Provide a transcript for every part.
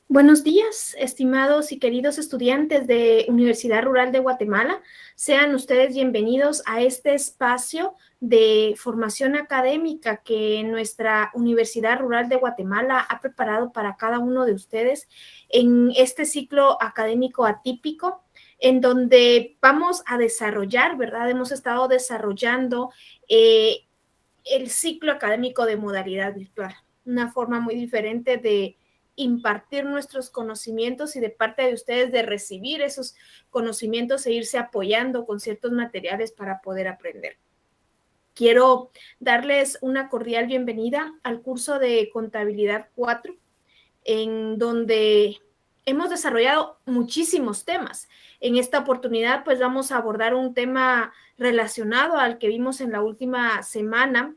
Buenos días, estimados y queridos estudiantes de Universidad Rural de Guatemala. Sean ustedes bienvenidos a este espacio de formación académica que nuestra Universidad Rural de Guatemala ha preparado para cada uno de ustedes en este ciclo académico atípico, en donde vamos a desarrollar, ¿verdad? Hemos estado desarrollando el ciclo académico de modalidad virtual, una forma muy diferente de impartir nuestros conocimientos y de parte de ustedes de recibir esos conocimientos e irse apoyando con ciertos materiales para poder aprender. Quiero darles una cordial bienvenida al curso de Contabilidad 4, en donde hemos desarrollado muchísimos temas. En esta oportunidad, pues vamos a abordar un tema relacionado al que vimos en la última semana.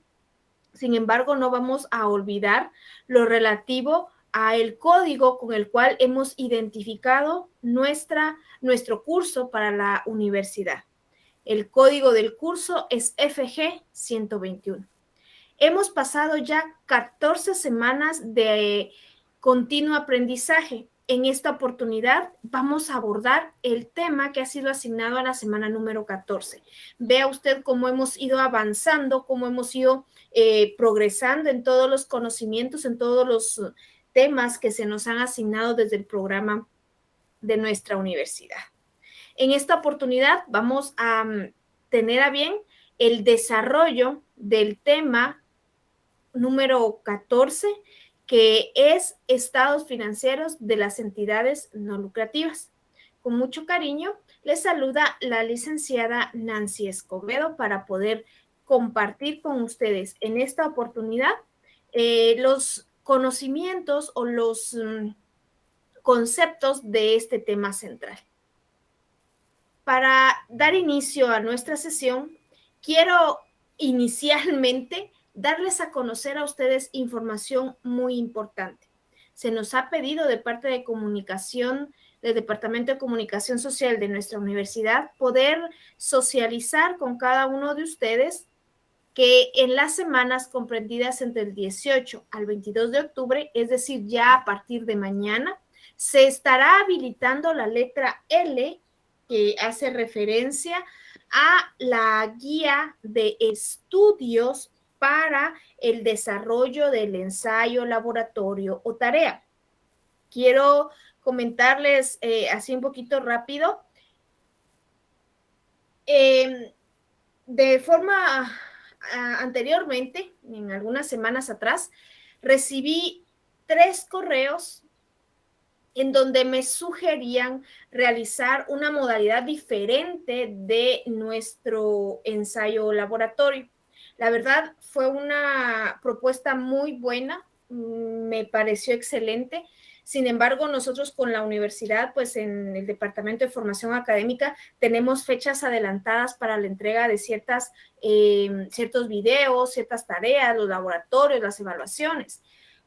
Sin embargo, no vamos a olvidar lo relativo a el código con el cual hemos identificado nuestro curso para la universidad. El código del curso es FG 121. Hemos pasado ya 14 semanas de continuo aprendizaje. En esta oportunidad vamos a abordar el tema que ha sido asignado a la semana número 14. Vea usted cómo hemos ido avanzando, cómo hemos ido progresando en todos los conocimientos, en todos los temas que se nos han asignado desde el programa de nuestra universidad. En esta oportunidad vamos a tener a bien el desarrollo del tema número 14, que es estados financieros de las entidades no lucrativas. Con mucho cariño, les saluda la licenciada Nancy Escobedo para poder compartir con ustedes en esta oportunidad los conocimientos o los conceptos de este tema central. Para dar inicio a nuestra sesión, quiero inicialmente darles a conocer a ustedes información muy importante. Se nos ha pedido de parte de comunicación, del Departamento de Comunicación Social de nuestra universidad, poder socializar con cada uno de ustedes que en las semanas comprendidas entre el 18 al 22 de octubre, es decir, ya a partir de mañana, se estará habilitando la letra L, que hace referencia a la guía de estudios para el desarrollo del ensayo, laboratorio o tarea. Quiero comentarles así un poquito rápido. De forma anteriormente, en algunas semanas atrás, recibí 3 correos en donde me sugerían realizar una modalidad diferente de nuestro ensayo laboratorio. La verdad fue una propuesta muy buena, me pareció excelente. Sin embargo, nosotros con la universidad, pues en el Departamento de Formación Académica, tenemos fechas adelantadas para la entrega de ciertos videos, ciertas tareas, los laboratorios, las evaluaciones.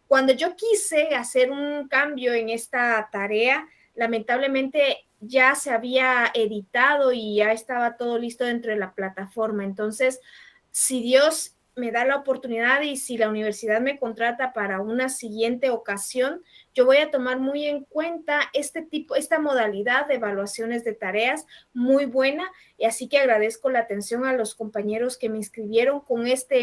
Cuando yo quise hacer un cambio en esta tarea, lamentablemente ya se había editado y ya estaba todo listo dentro de la plataforma. Entonces, si Dios me da la oportunidad y si la universidad me contrata para una siguiente ocasión, yo voy a tomar muy en cuenta esta modalidad de evaluaciones de tareas muy buena, y así que agradezco la atención a los compañeros que me inscribieron con esta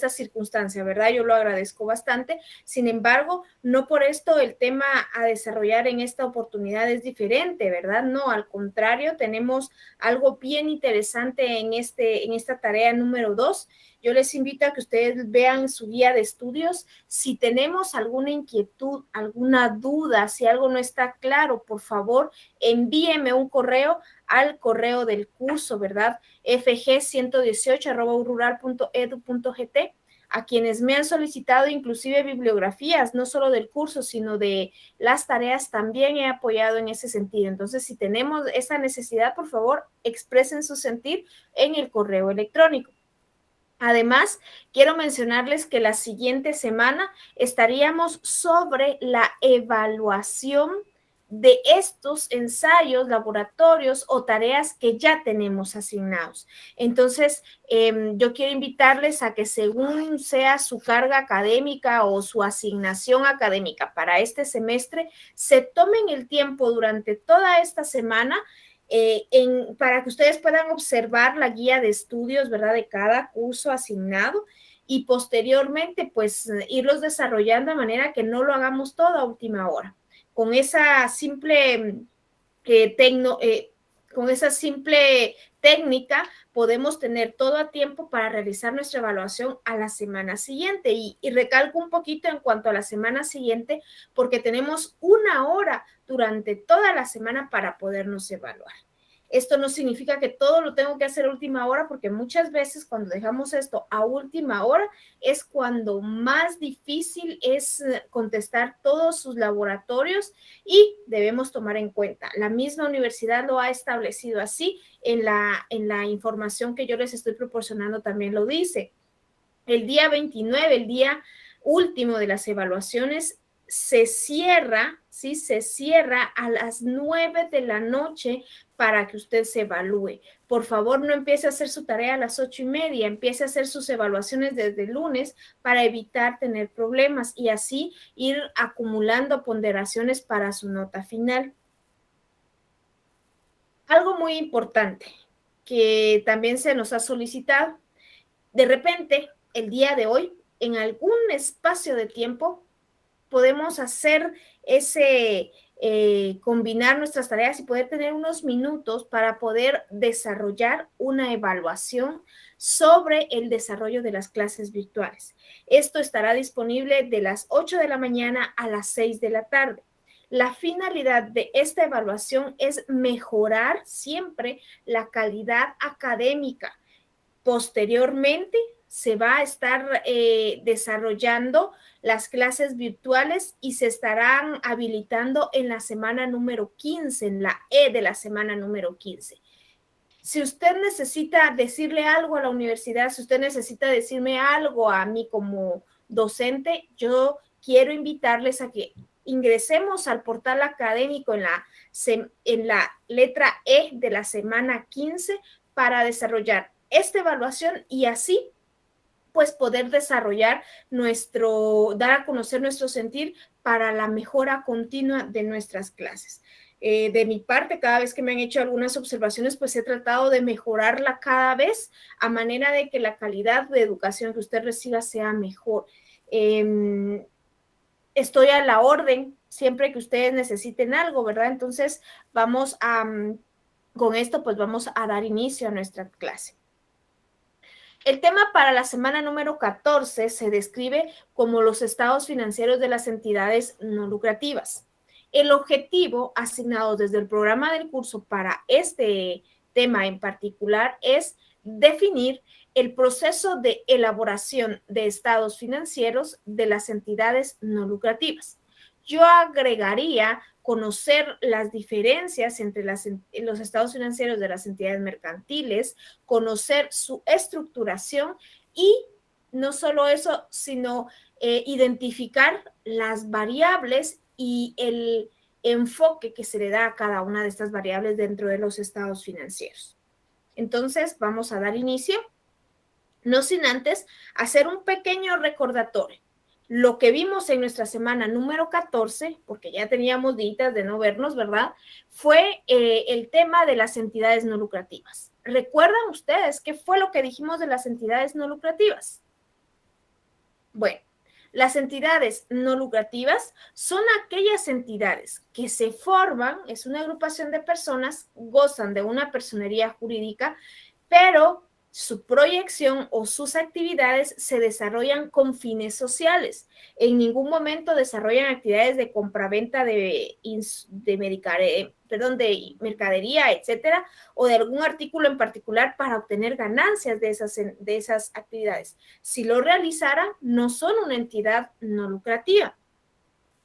circunstancia, ¿verdad? Yo lo agradezco bastante. Sin embargo, no por esto el tema a desarrollar en esta oportunidad es diferente, ¿verdad? No, al contrario, tenemos algo bien interesante en esta tarea número 2. Yo les invito a que ustedes vean su guía de estudios. Si tenemos alguna inquietud, alguna duda, si algo no está claro, por favor, envíeme un correo al correo del curso, ¿verdad? fg118@urural.edu.gt, a quienes me han solicitado inclusive bibliografías, no solo del curso, sino de las tareas, también he apoyado en ese sentido. Entonces, si tenemos esa necesidad, por favor, expresen su sentir en el correo electrónico. Además, quiero mencionarles que la siguiente semana estaríamos sobre la evaluación de estos ensayos, laboratorios o tareas que ya tenemos asignados. Entonces, yo quiero invitarles a que según sea su carga académica o su asignación académica para este semestre, se tomen el tiempo durante toda esta semana para que ustedes puedan observar la guía de estudios, ¿verdad?, de cada curso asignado y posteriormente, pues, irlos desarrollando de manera que no lo hagamos todo a última hora. Con esa simple con esa simple técnica podemos tener todo a tiempo para realizar nuestra evaluación a la semana siguiente. Y recalco un poquito en cuanto a la semana siguiente, porque tenemos 1 hora durante toda la semana para podernos evaluar. Esto no significa que todo lo tengo que hacer a última hora, porque muchas veces cuando dejamos esto a última hora es cuando más difícil es contestar todos sus laboratorios y debemos tomar en cuenta. La misma universidad lo ha establecido así, en la información que yo les estoy proporcionando también lo dice. El día 29, el día último de las evaluaciones, se cierra, ¿sí? Se cierra a las 9 de la noche para que usted se evalúe. Por favor, no empiece a hacer su tarea a las 8:30, empiece a hacer sus evaluaciones desde el lunes para evitar tener problemas y así ir acumulando ponderaciones para su nota final. Algo muy importante que también se nos ha solicitado, de repente, el día de hoy, en algún espacio de tiempo, podemos hacer combinar nuestras tareas y poder tener unos minutos para poder desarrollar una evaluación sobre el desarrollo de las clases virtuales. Esto estará disponible de las 8 de la mañana a las 6 de la tarde. La finalidad de esta evaluación es mejorar siempre la calidad académica. Posteriormente, se va a estar desarrollando las clases virtuales y se estarán habilitando en la semana número 15, en la de la semana número 15. Si usted necesita decirle algo a la universidad, si usted necesita decirme algo a mí como docente, yo quiero invitarles a que ingresemos al portal académico en la letra E de la semana 15 para desarrollar esta evaluación y así pues poder desarrollar dar a conocer nuestro sentir para la mejora continua de nuestras clases. De mi parte, cada vez que me han hecho algunas observaciones, pues he tratado de mejorarla cada vez a manera de que la calidad de educación que usted reciba sea mejor. Estoy a la orden siempre que ustedes necesiten algo, ¿verdad? Entonces, con esto, pues vamos a dar inicio a nuestra clase. El tema para la semana número 14 se describe como los estados financieros de las entidades no lucrativas. El objetivo asignado desde el programa del curso para este tema en particular es definir el proceso de elaboración de estados financieros de las entidades no lucrativas. Yo agregaría conocer las diferencias entre los estados financieros de las entidades mercantiles, conocer su estructuración y no solo eso, sino identificar las variables y el enfoque que se le da a cada una de estas variables dentro de los estados financieros. Entonces, vamos a dar inicio, no sin antes hacer un pequeño recordatorio. Lo que vimos en nuestra semana número 14, porque ya teníamos días de no vernos, ¿verdad? Fue el tema de las entidades no lucrativas. ¿Recuerdan ustedes qué fue lo que dijimos de las entidades no lucrativas? Bueno, las entidades no lucrativas son aquellas entidades que se forman, es una agrupación de personas, gozan de una personería jurídica, pero su proyección o sus actividades se desarrollan con fines sociales. En ningún momento desarrollan actividades de compraventa de mercadería, etcétera, o de algún artículo en particular para obtener ganancias de esas actividades. Si lo realizaran, no son una entidad no lucrativa.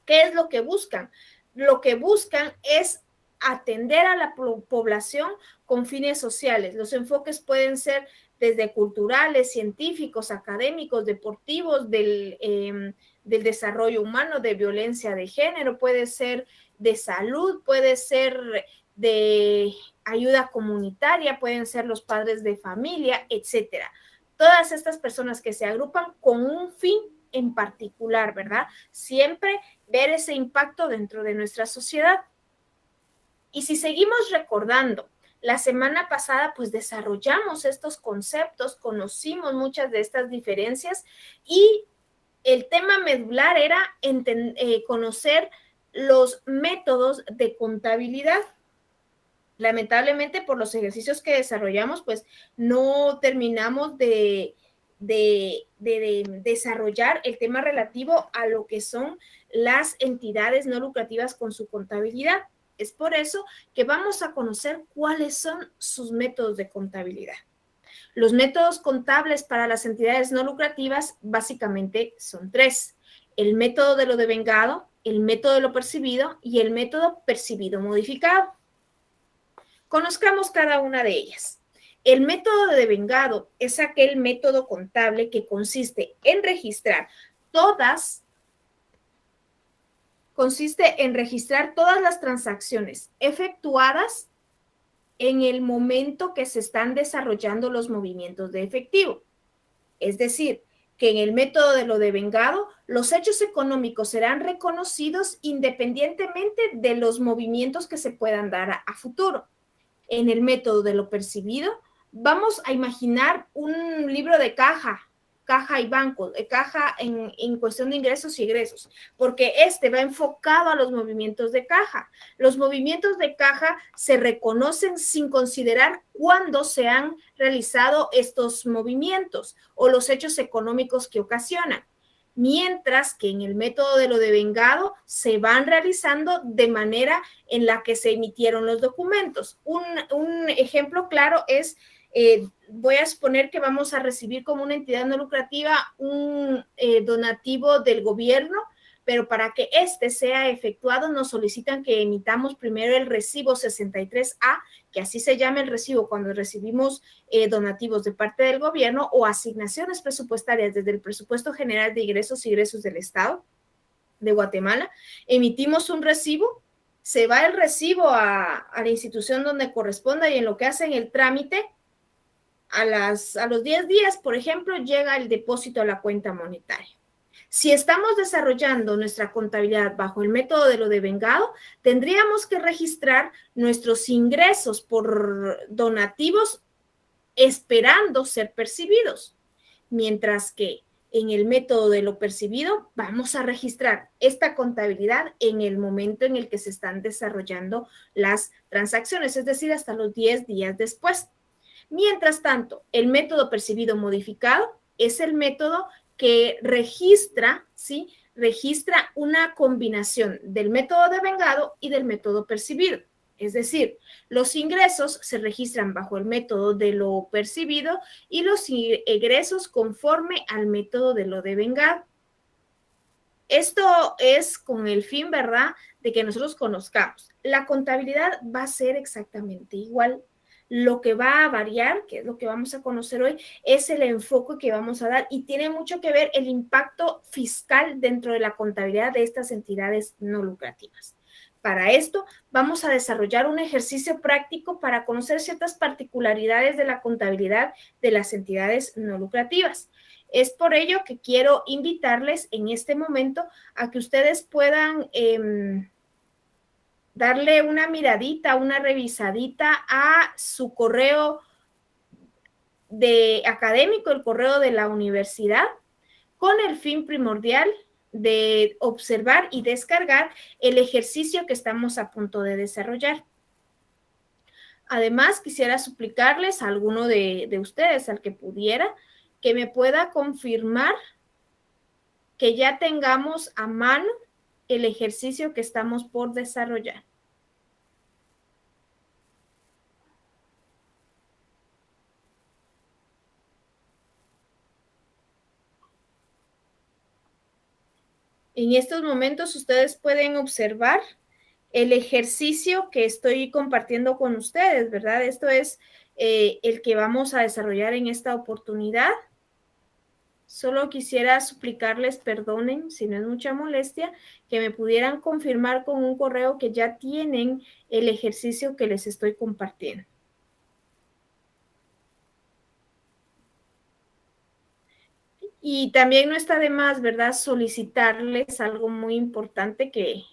¿Qué es lo que buscan? Lo que buscan es atender a la población con fines sociales. Los enfoques pueden ser desde culturales, científicos, académicos, deportivos, del desarrollo humano, de violencia de género, puede ser de salud, puede ser de ayuda comunitaria, pueden ser los padres de familia, etcétera. Todas estas personas que se agrupan con un fin en particular, ¿verdad? Siempre ver ese impacto dentro de nuestra sociedad. Y si seguimos recordando, la semana pasada pues desarrollamos estos conceptos, conocimos muchas de estas diferencias y el tema medular era conocer los métodos de contabilidad. Lamentablemente, por los ejercicios que desarrollamos, pues no terminamos de desarrollar el tema relativo a lo que son las entidades no lucrativas con su contabilidad. Es por eso que vamos a conocer cuáles son sus métodos de contabilidad. Los métodos contables para las entidades no lucrativas básicamente son tres: el método de lo devengado, el método de lo percibido y el método percibido modificado. Conozcamos cada una de ellas. El método de devengado es aquel método contable que consiste en registrar todas las transacciones efectuadas en el momento que se están desarrollando los movimientos de efectivo. Es decir, que en el método de lo devengado, los hechos económicos serán reconocidos independientemente de los movimientos que se puedan dar a futuro. En el método de lo percibido, vamos a imaginar un libro de caja y banco, caja en cuestión de ingresos y egresos, porque este va enfocado a los movimientos de caja. Los movimientos de caja se reconocen sin considerar cuándo se han realizado estos movimientos o los hechos económicos que ocasionan, mientras que en el método de lo devengado se van realizando de manera en la que se emitieron los documentos. Un ejemplo claro es, voy a suponer que vamos a recibir como una entidad no lucrativa un donativo del gobierno, pero para que este sea efectuado nos solicitan que emitamos primero el recibo 63A, que así se llama el recibo cuando recibimos donativos de parte del gobierno o asignaciones presupuestarias desde el Presupuesto General de Ingresos y Egresos del Estado de Guatemala. Emitimos un recibo, se va el recibo a la institución donde corresponda y en lo que hacen el trámite, a los 10 días, por ejemplo, llega el depósito a la cuenta monetaria. Si estamos desarrollando nuestra contabilidad bajo el método de lo devengado, tendríamos que registrar nuestros ingresos por donativos esperando ser percibidos, mientras que en el método de lo percibido vamos a registrar esta contabilidad en el momento en el que se están desarrollando las transacciones, es decir, hasta los 10 días después. Mientras tanto, el método percibido modificado es el método que registra, ¿sí? Registra una combinación del método devengado y del método percibido. Es decir, los ingresos se registran bajo el método de lo percibido y los egresos conforme al método de lo devengado. Esto es con el fin, ¿verdad?, de que nosotros conozcamos. La contabilidad va a ser exactamente igual. Lo que va a variar, que es lo que vamos a conocer hoy, es el enfoque que vamos a dar y tiene mucho que ver el impacto fiscal dentro de la contabilidad de estas entidades no lucrativas. Para esto, vamos a desarrollar un ejercicio práctico para conocer ciertas particularidades de la contabilidad de las entidades no lucrativas. Es por ello que quiero invitarles en este momento a que ustedes puedan darle una miradita, una revisadita a su correo de académico, el correo de la universidad, con el fin primordial de observar y descargar el ejercicio que estamos a punto de desarrollar. Además, quisiera suplicarles a alguno de ustedes, al que pudiera, que me pueda confirmar que ya tengamos a mano el ejercicio que estamos por desarrollar. En estos momentos ustedes pueden observar el ejercicio que estoy compartiendo con ustedes, ¿verdad? Esto es el que vamos a desarrollar en esta oportunidad. Solo quisiera suplicarles perdonen, si no es mucha molestia, que me pudieran confirmar con un correo que ya tienen el ejercicio que les estoy compartiendo. Y también no está de más, ¿verdad? Solicitarles algo muy importante que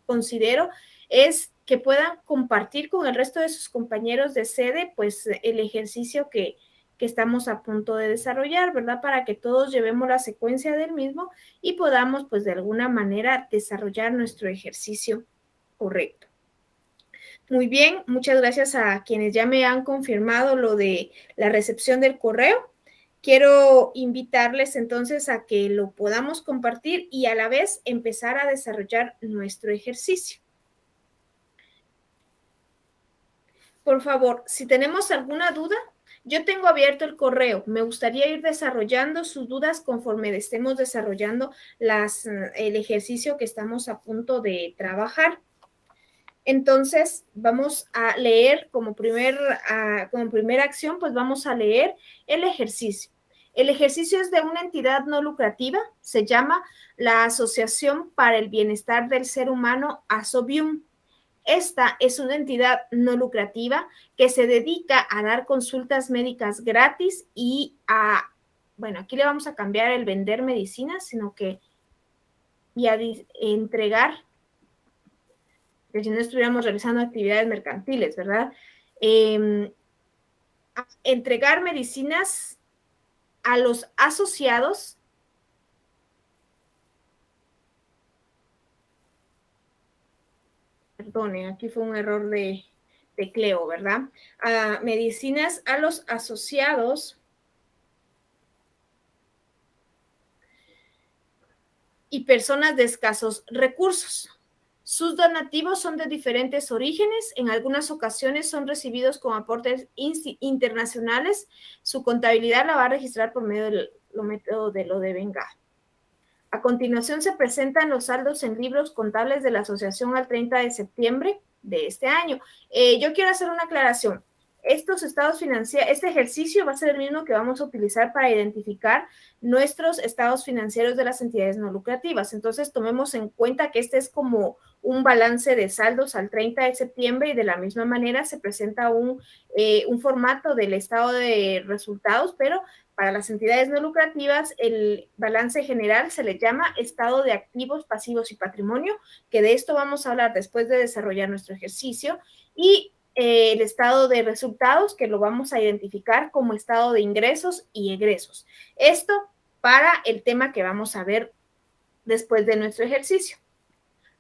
considero es que puedan compartir con el resto de sus compañeros de sede, pues el ejercicio que estamos a punto de desarrollar, ¿verdad? Para que todos llevemos la secuencia del mismo y podamos, pues de alguna manera, desarrollar nuestro ejercicio correcto. Muy bien, muchas gracias a quienes ya me han confirmado lo de la recepción del correo. Quiero invitarles entonces a que lo podamos compartir y a la vez empezar a desarrollar nuestro ejercicio. Por favor, si tenemos alguna duda, yo tengo abierto el correo. Me gustaría ir desarrollando sus dudas conforme estemos desarrollando el ejercicio que estamos a punto de trabajar. Entonces, vamos a leer como primera acción, pues vamos a leer el ejercicio. El ejercicio es de una entidad no lucrativa, se llama la Asociación para el Bienestar del Ser Humano, ASOBIUM. Esta es una entidad no lucrativa que se dedica a dar consultas médicas gratis y bueno, aquí le vamos a cambiar el vender medicinas, sino que y a entregar, que si no estuviéramos realizando actividades mercantiles, ¿verdad? Entregar medicinas a los asociados. Perdonen, aquí fue un error de tecleo, ¿verdad? Medicinas a los asociados y personas de escasos recursos. Sus donativos son de diferentes orígenes, en algunas ocasiones son recibidos como aportes internacionales. Su contabilidad la va a registrar por medio del método de lo de Venga. A continuación se presentan los saldos en libros contables de la asociación al 30 de septiembre de este año. Yo quiero hacer una aclaración. Estos estados financieros, este ejercicio va a ser el mismo que vamos a utilizar para identificar nuestros estados financieros de las entidades no lucrativas. Entonces, tomemos en cuenta que este es como un balance de saldos al 30 de septiembre y de la misma manera se presenta un formato del estado de resultados, pero para las entidades no lucrativas, el balance general se le llama estado de activos, pasivos y patrimonio, que de esto vamos a hablar después de desarrollar nuestro ejercicio, y el estado de resultados, que lo vamos a identificar como estado de ingresos y egresos. Esto para el tema que vamos a ver después de nuestro ejercicio.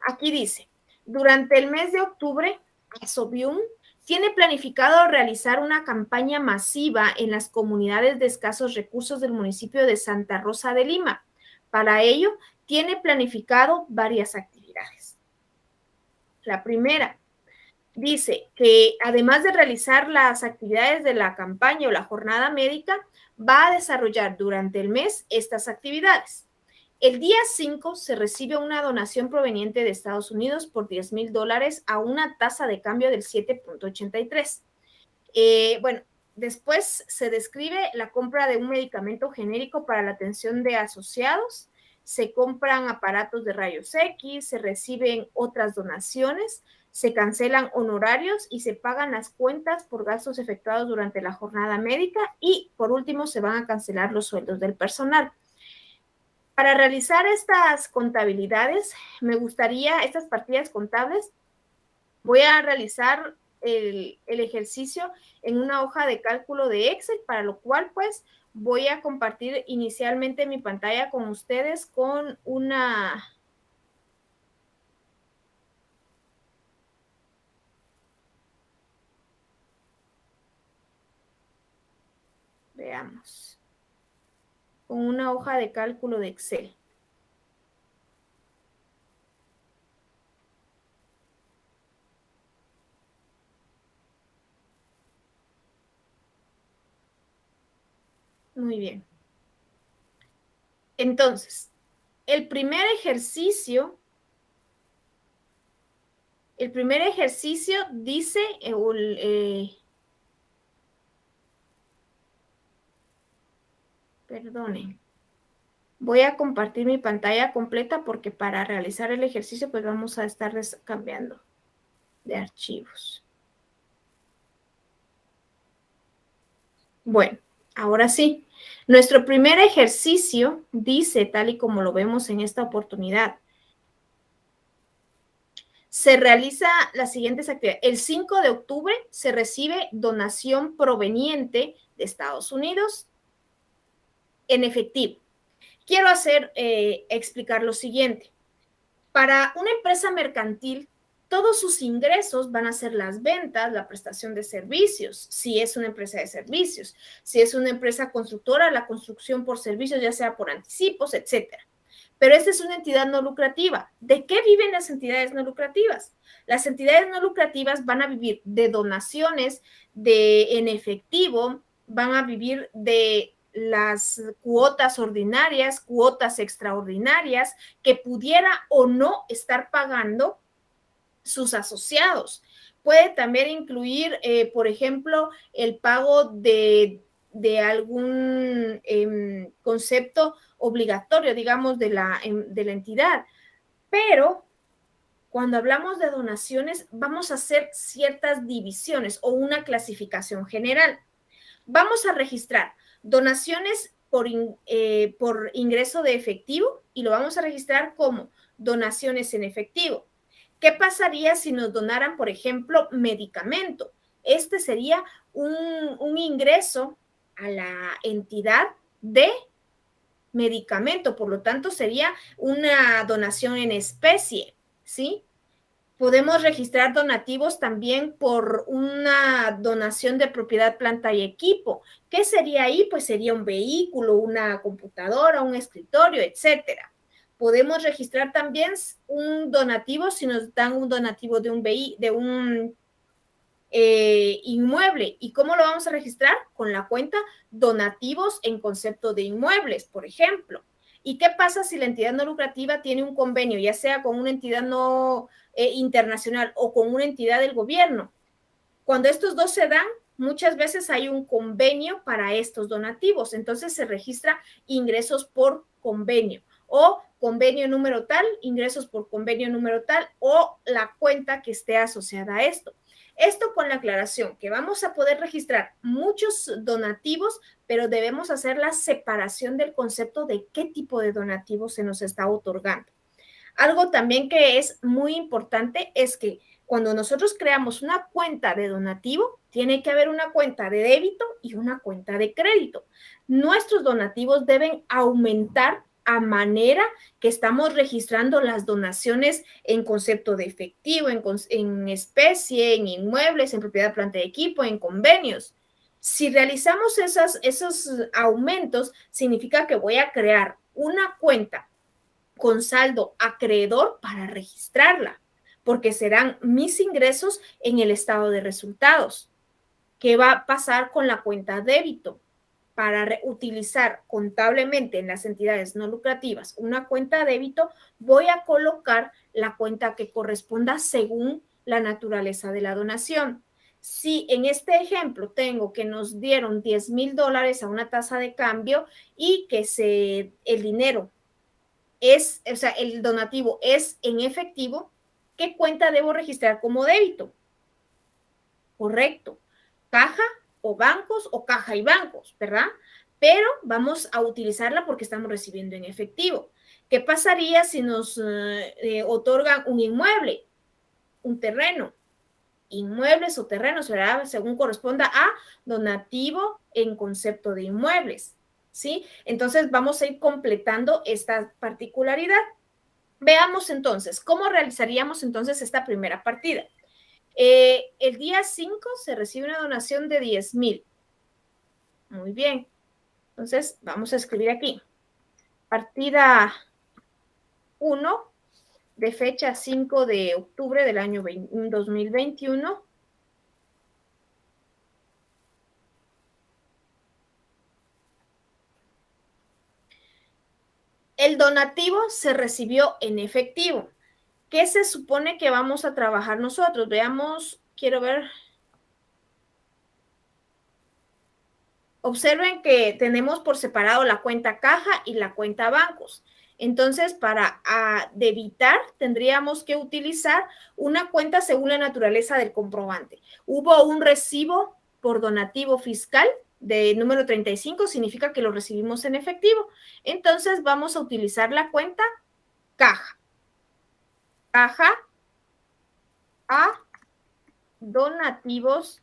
Aquí dice, durante el mes de octubre, ASOBIUM tiene planificado realizar una campaña masiva en las comunidades de escasos recursos del municipio de Santa Rosa de Lima. Para ello, tiene planificado varias actividades. La primera, dice que además de realizar las actividades de la campaña o la jornada médica, va a desarrollar durante el mes estas actividades. El día 5 se recibe una donación proveniente de Estados Unidos por $10,000 a una tasa de cambio del 7.83. Bueno, después se describe la compra de un medicamento genérico para la atención de asociados, se compran aparatos de rayos X, se reciben otras donaciones, se cancelan honorarios y se pagan las cuentas por gastos efectuados durante la jornada médica y, por último, se van a cancelar los sueldos del personal. Para realizar estas contabilidades, me gustaría, estas partidas contables, voy a realizar el ejercicio en una hoja de cálculo de Excel, para lo cual pues voy a compartir inicialmente mi pantalla con ustedes con una... Veamos. Con una hoja de cálculo de Excel. Muy bien. Entonces, el primer ejercicio dice, perdonen, Voy a compartir mi pantalla completa porque para realizar el ejercicio pues vamos a estar cambiando de archivos. Bueno, ahora sí. Nuestro primer ejercicio dice, tal y como lo vemos en esta oportunidad, se realiza las siguientes actividades. El 5 de octubre se recibe donación proveniente de Estados Unidos en efectivo. Quiero explicar lo siguiente. Para una empresa mercantil, todos sus ingresos van a ser las ventas, la prestación de servicios, si es una empresa de servicios, si es una empresa constructora, la construcción por servicios, ya sea por anticipos, etcétera. Pero esta es una entidad no lucrativa. ¿De qué viven las entidades no lucrativas? Las entidades no lucrativas van a vivir de donaciones en efectivo, van a vivir de las cuotas ordinarias, cuotas extraordinarias que pudiera o no estar pagando sus asociados. Puede también incluir, por ejemplo, el pago de algún concepto obligatorio, digamos, de la entidad. Pero cuando hablamos de donaciones, vamos a hacer ciertas divisiones o una clasificación general. Vamos a registrar donaciones por ingreso de efectivo y lo vamos a registrar como donaciones en efectivo. ¿Qué pasaría si nos donaran, por ejemplo, medicamento? Este sería un ingreso a la entidad de medicamento, por lo tanto sería una donación en especie, ¿sí? Podemos registrar donativos también por una donación de propiedad, planta y equipo. ¿Qué sería ahí? Pues sería un vehículo, una computadora, un escritorio, etcétera. Podemos registrar también un donativo si nos dan un donativo de un inmueble. ¿Y cómo lo vamos a registrar? Con la cuenta donativos en concepto de inmuebles, por ejemplo. ¿Y qué pasa si la entidad no lucrativa tiene un convenio, ya sea con una entidad no internacional o con una entidad del gobierno? Cuando estos dos se dan, muchas veces hay un convenio para estos donativos, entonces se registra ingresos por convenio o convenio número tal, ingresos por convenio número tal o la cuenta que esté asociada a esto. Esto con la aclaración que vamos a poder registrar muchos donativos, pero debemos hacer la separación del concepto de qué tipo de donativo se nos está otorgando. Algo también que es muy importante es que cuando nosotros creamos una cuenta de donativo, tiene que haber una cuenta de débito y una cuenta de crédito. Nuestros donativos deben aumentar a manera que estamos registrando las donaciones en concepto de efectivo, en especie, en inmuebles, en propiedad, planta y equipo, en convenios. Si realizamos esos aumentos, significa que voy a crear una cuenta con saldo acreedor para registrarla, porque serán mis ingresos en el estado de resultados. ¿Qué va a pasar con la cuenta débito? Para utilizar contablemente en las entidades no lucrativas una cuenta débito, voy a colocar la cuenta que corresponda según la naturaleza de la donación. Si en este ejemplo tengo que nos dieron $10,000 a una tasa de cambio y que el dinero o sea, el donativo es en efectivo, ¿qué cuenta debo registrar como débito? Correcto. Caja o bancos o caja y bancos, ¿verdad? Pero vamos a utilizarla porque estamos recibiendo en efectivo. ¿Qué pasaría si nos otorgan un inmueble, un terreno? Inmuebles o terrenos, ¿verdad? Según corresponda a donativo en concepto de inmuebles, ¿sí? Entonces vamos a ir completando esta particularidad. Veamos entonces, ¿cómo realizaríamos entonces esta primera partida? El día 5 se recibe una donación de 10,000. Muy bien. Entonces, vamos a escribir aquí. Partida 1 de fecha 5 de octubre del año 2021. El donativo se recibió en efectivo. ¿Qué se supone que vamos a trabajar nosotros? Veamos, quiero ver. Observen que tenemos por separado la cuenta caja y la cuenta bancos. Entonces, para debitar, tendríamos que utilizar una cuenta según la naturaleza del comprobante. Hubo un recibo por donativo fiscal de número 35, significa que lo recibimos en efectivo. Entonces, vamos a utilizar la cuenta caja. Caja a donativos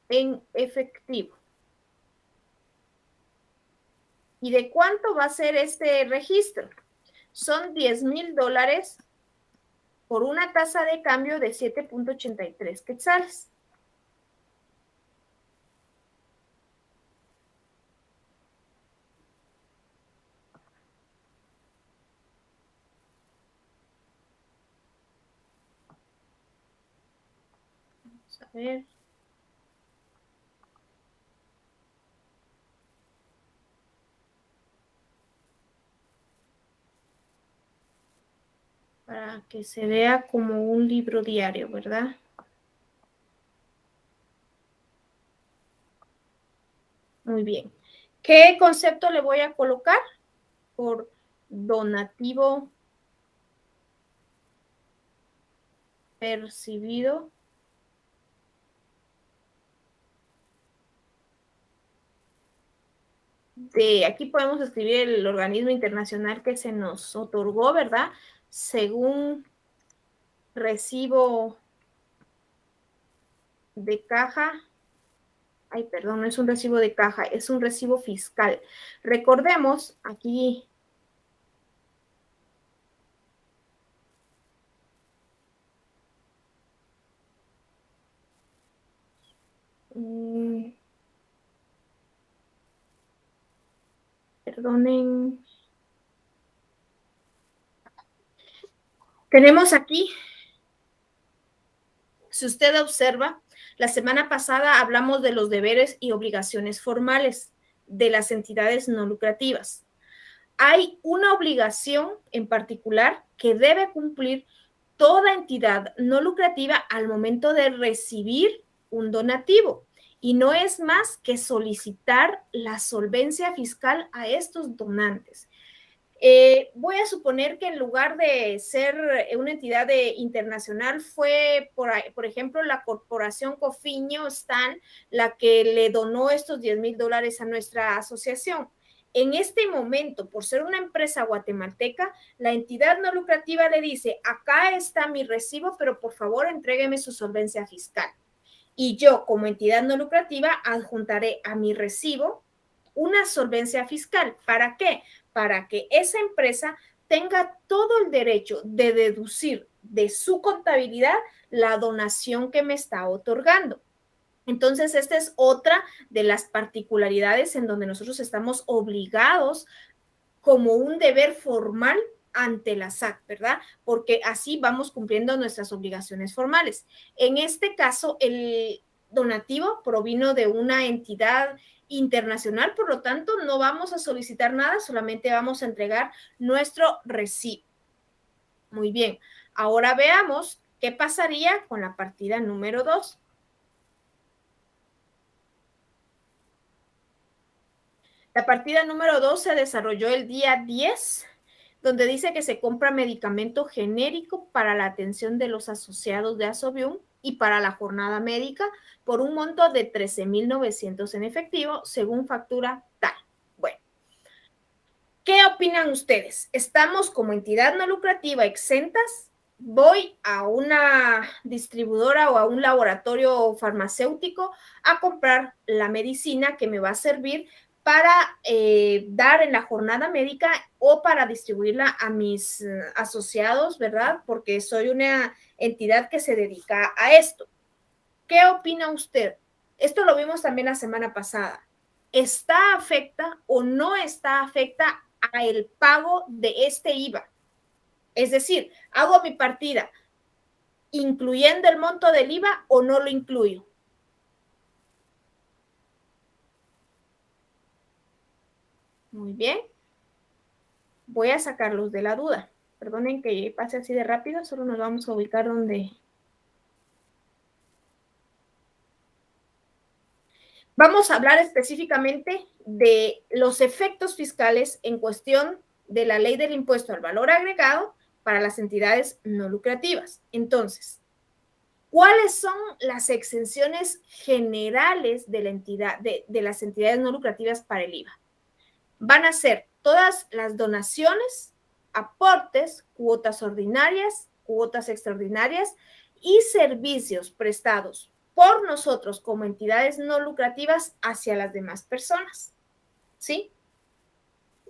en efectivo. ¿Y de cuánto va a ser este registro? Son $10,000 por una tasa de cambio de 7.83 quetzales. Vamos a ver. Para que se vea como un libro diario, ¿verdad? Muy bien. ¿Qué concepto le voy a colocar? Por donativo percibido aquí podemos escribir el organismo internacional que se nos otorgó, ¿verdad? Según recibo de caja, ay, perdón, no es un recibo de caja, es un recibo fiscal. Recordemos aquí, perdonen, tenemos aquí, si usted observa, la semana pasada hablamos de los deberes y obligaciones formales de las entidades no lucrativas. Hay una obligación en particular que debe cumplir toda entidad no lucrativa al momento de recibir un donativo y no es más que solicitar la solvencia fiscal a estos donantes. Voy a suponer que en lugar de ser una entidad internacional fue, por ejemplo, la corporación Cofiño Stan la que le donó estos $10,000 a nuestra asociación. En este momento, por ser una empresa guatemalteca, la entidad no lucrativa le dice, acá está mi recibo, pero por favor entrégueme su solvencia fiscal. Y yo, como entidad no lucrativa, adjuntaré a mi recibo una solvencia fiscal. ¿Para qué? Para que esa empresa tenga todo el derecho de deducir de su contabilidad la donación que me está otorgando. Entonces, esta es otra de las particularidades en donde nosotros estamos obligados como un deber formal ante la SAT, ¿verdad? Porque así vamos cumpliendo nuestras obligaciones formales. En este caso, el donativo provino de una entidad internacional, por lo tanto, no vamos a solicitar nada, solamente vamos a entregar nuestro recibo. Muy bien, ahora veamos qué pasaría con la partida número 2. La partida número 2 se desarrolló el día 10, donde dice que se compra medicamento genérico para la atención de los asociados de Asobium y para la jornada médica por un monto de 13,900 en efectivo, según factura tal. Bueno, ¿qué opinan ustedes? ¿Estamos como entidad no lucrativa exentas? Voy a una distribuidora o a un laboratorio farmacéutico a comprar la medicina que me va a servir para dar en la jornada médica o para distribuirla a mis asociados, ¿verdad? Porque soy una entidad que se dedica a esto. ¿Qué opina usted? Esto lo vimos también la semana pasada. ¿Está afecta o no está afecta a el pago de este IVA? Es decir, hago mi partida incluyendo el monto del IVA o no lo incluyo. Muy bien. Voy a sacarlos de la duda. Perdonen que pase así de rápido, solo nos vamos a ubicar donde. Vamos a hablar específicamente de los efectos fiscales en cuestión de la ley del impuesto al valor agregado para las entidades no lucrativas. Entonces, ¿cuáles son las exenciones generales de la entidad, de las entidades no lucrativas para el IVA? Van a ser todas las donaciones, aportes, cuotas ordinarias, cuotas extraordinarias y servicios prestados por nosotros como entidades no lucrativas hacia las demás personas. ¿Sí?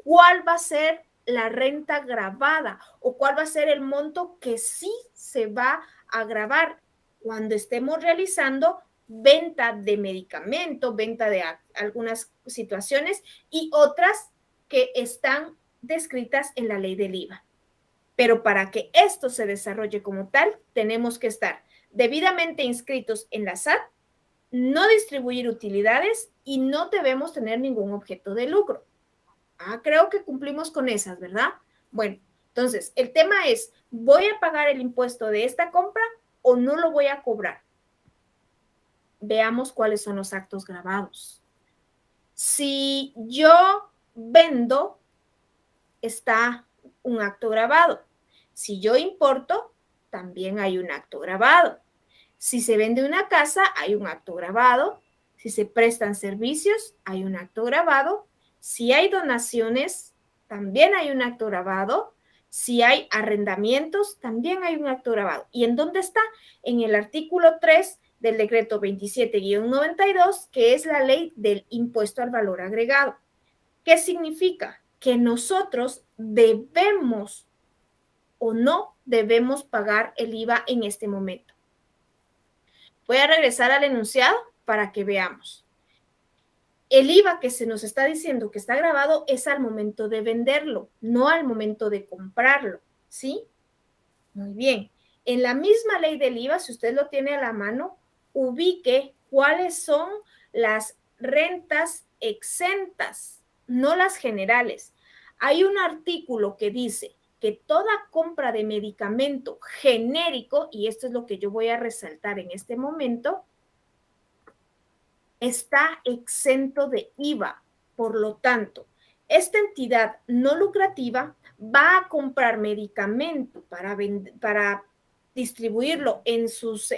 ¿Cuál va a ser la renta gravada o cuál va a ser el monto que sí se va a gravar cuando estemos realizando venta de medicamento, venta de algunas situaciones y otras que están descritas en la ley del IVA? Pero para que esto se desarrolle como tal, tenemos que estar debidamente inscritos en la SAT, no distribuir utilidades y no debemos tener ningún objeto de lucro. Creo que cumplimos con esas, ¿verdad? Bueno, entonces, el tema es, ¿voy a pagar el impuesto de esta compra o no lo voy a cobrar? Veamos cuáles son los actos gravados. Si yo vendo, está un acto gravado. Si yo importo, también hay un acto gravado. Si se vende una casa, hay un acto gravado. Si se prestan servicios, hay un acto gravado. Si hay donaciones, también hay un acto gravado. Si hay arrendamientos, también hay un acto gravado. ¿Y en dónde está? En el artículo 3 del decreto 27-92, que es la ley del impuesto al valor agregado. ¿Qué significa? Que nosotros debemos o no debemos pagar el IVA en este momento. Voy a regresar al enunciado para que veamos. El IVA que se nos está diciendo que está grabado es al momento de venderlo, no al momento de comprarlo, ¿sí? Muy bien. En la misma ley del IVA, si usted lo tiene a la mano, ubique cuáles son las rentas exentas, no las generales. Hay un artículo que dice que toda compra de medicamento genérico, y esto es lo que yo voy a resaltar en este momento, está exento de IVA. Por lo tanto, esta entidad no lucrativa va a comprar medicamento para distribuirlo en sus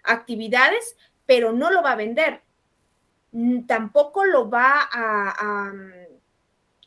actividades, pero no lo va a vender. Tampoco lo va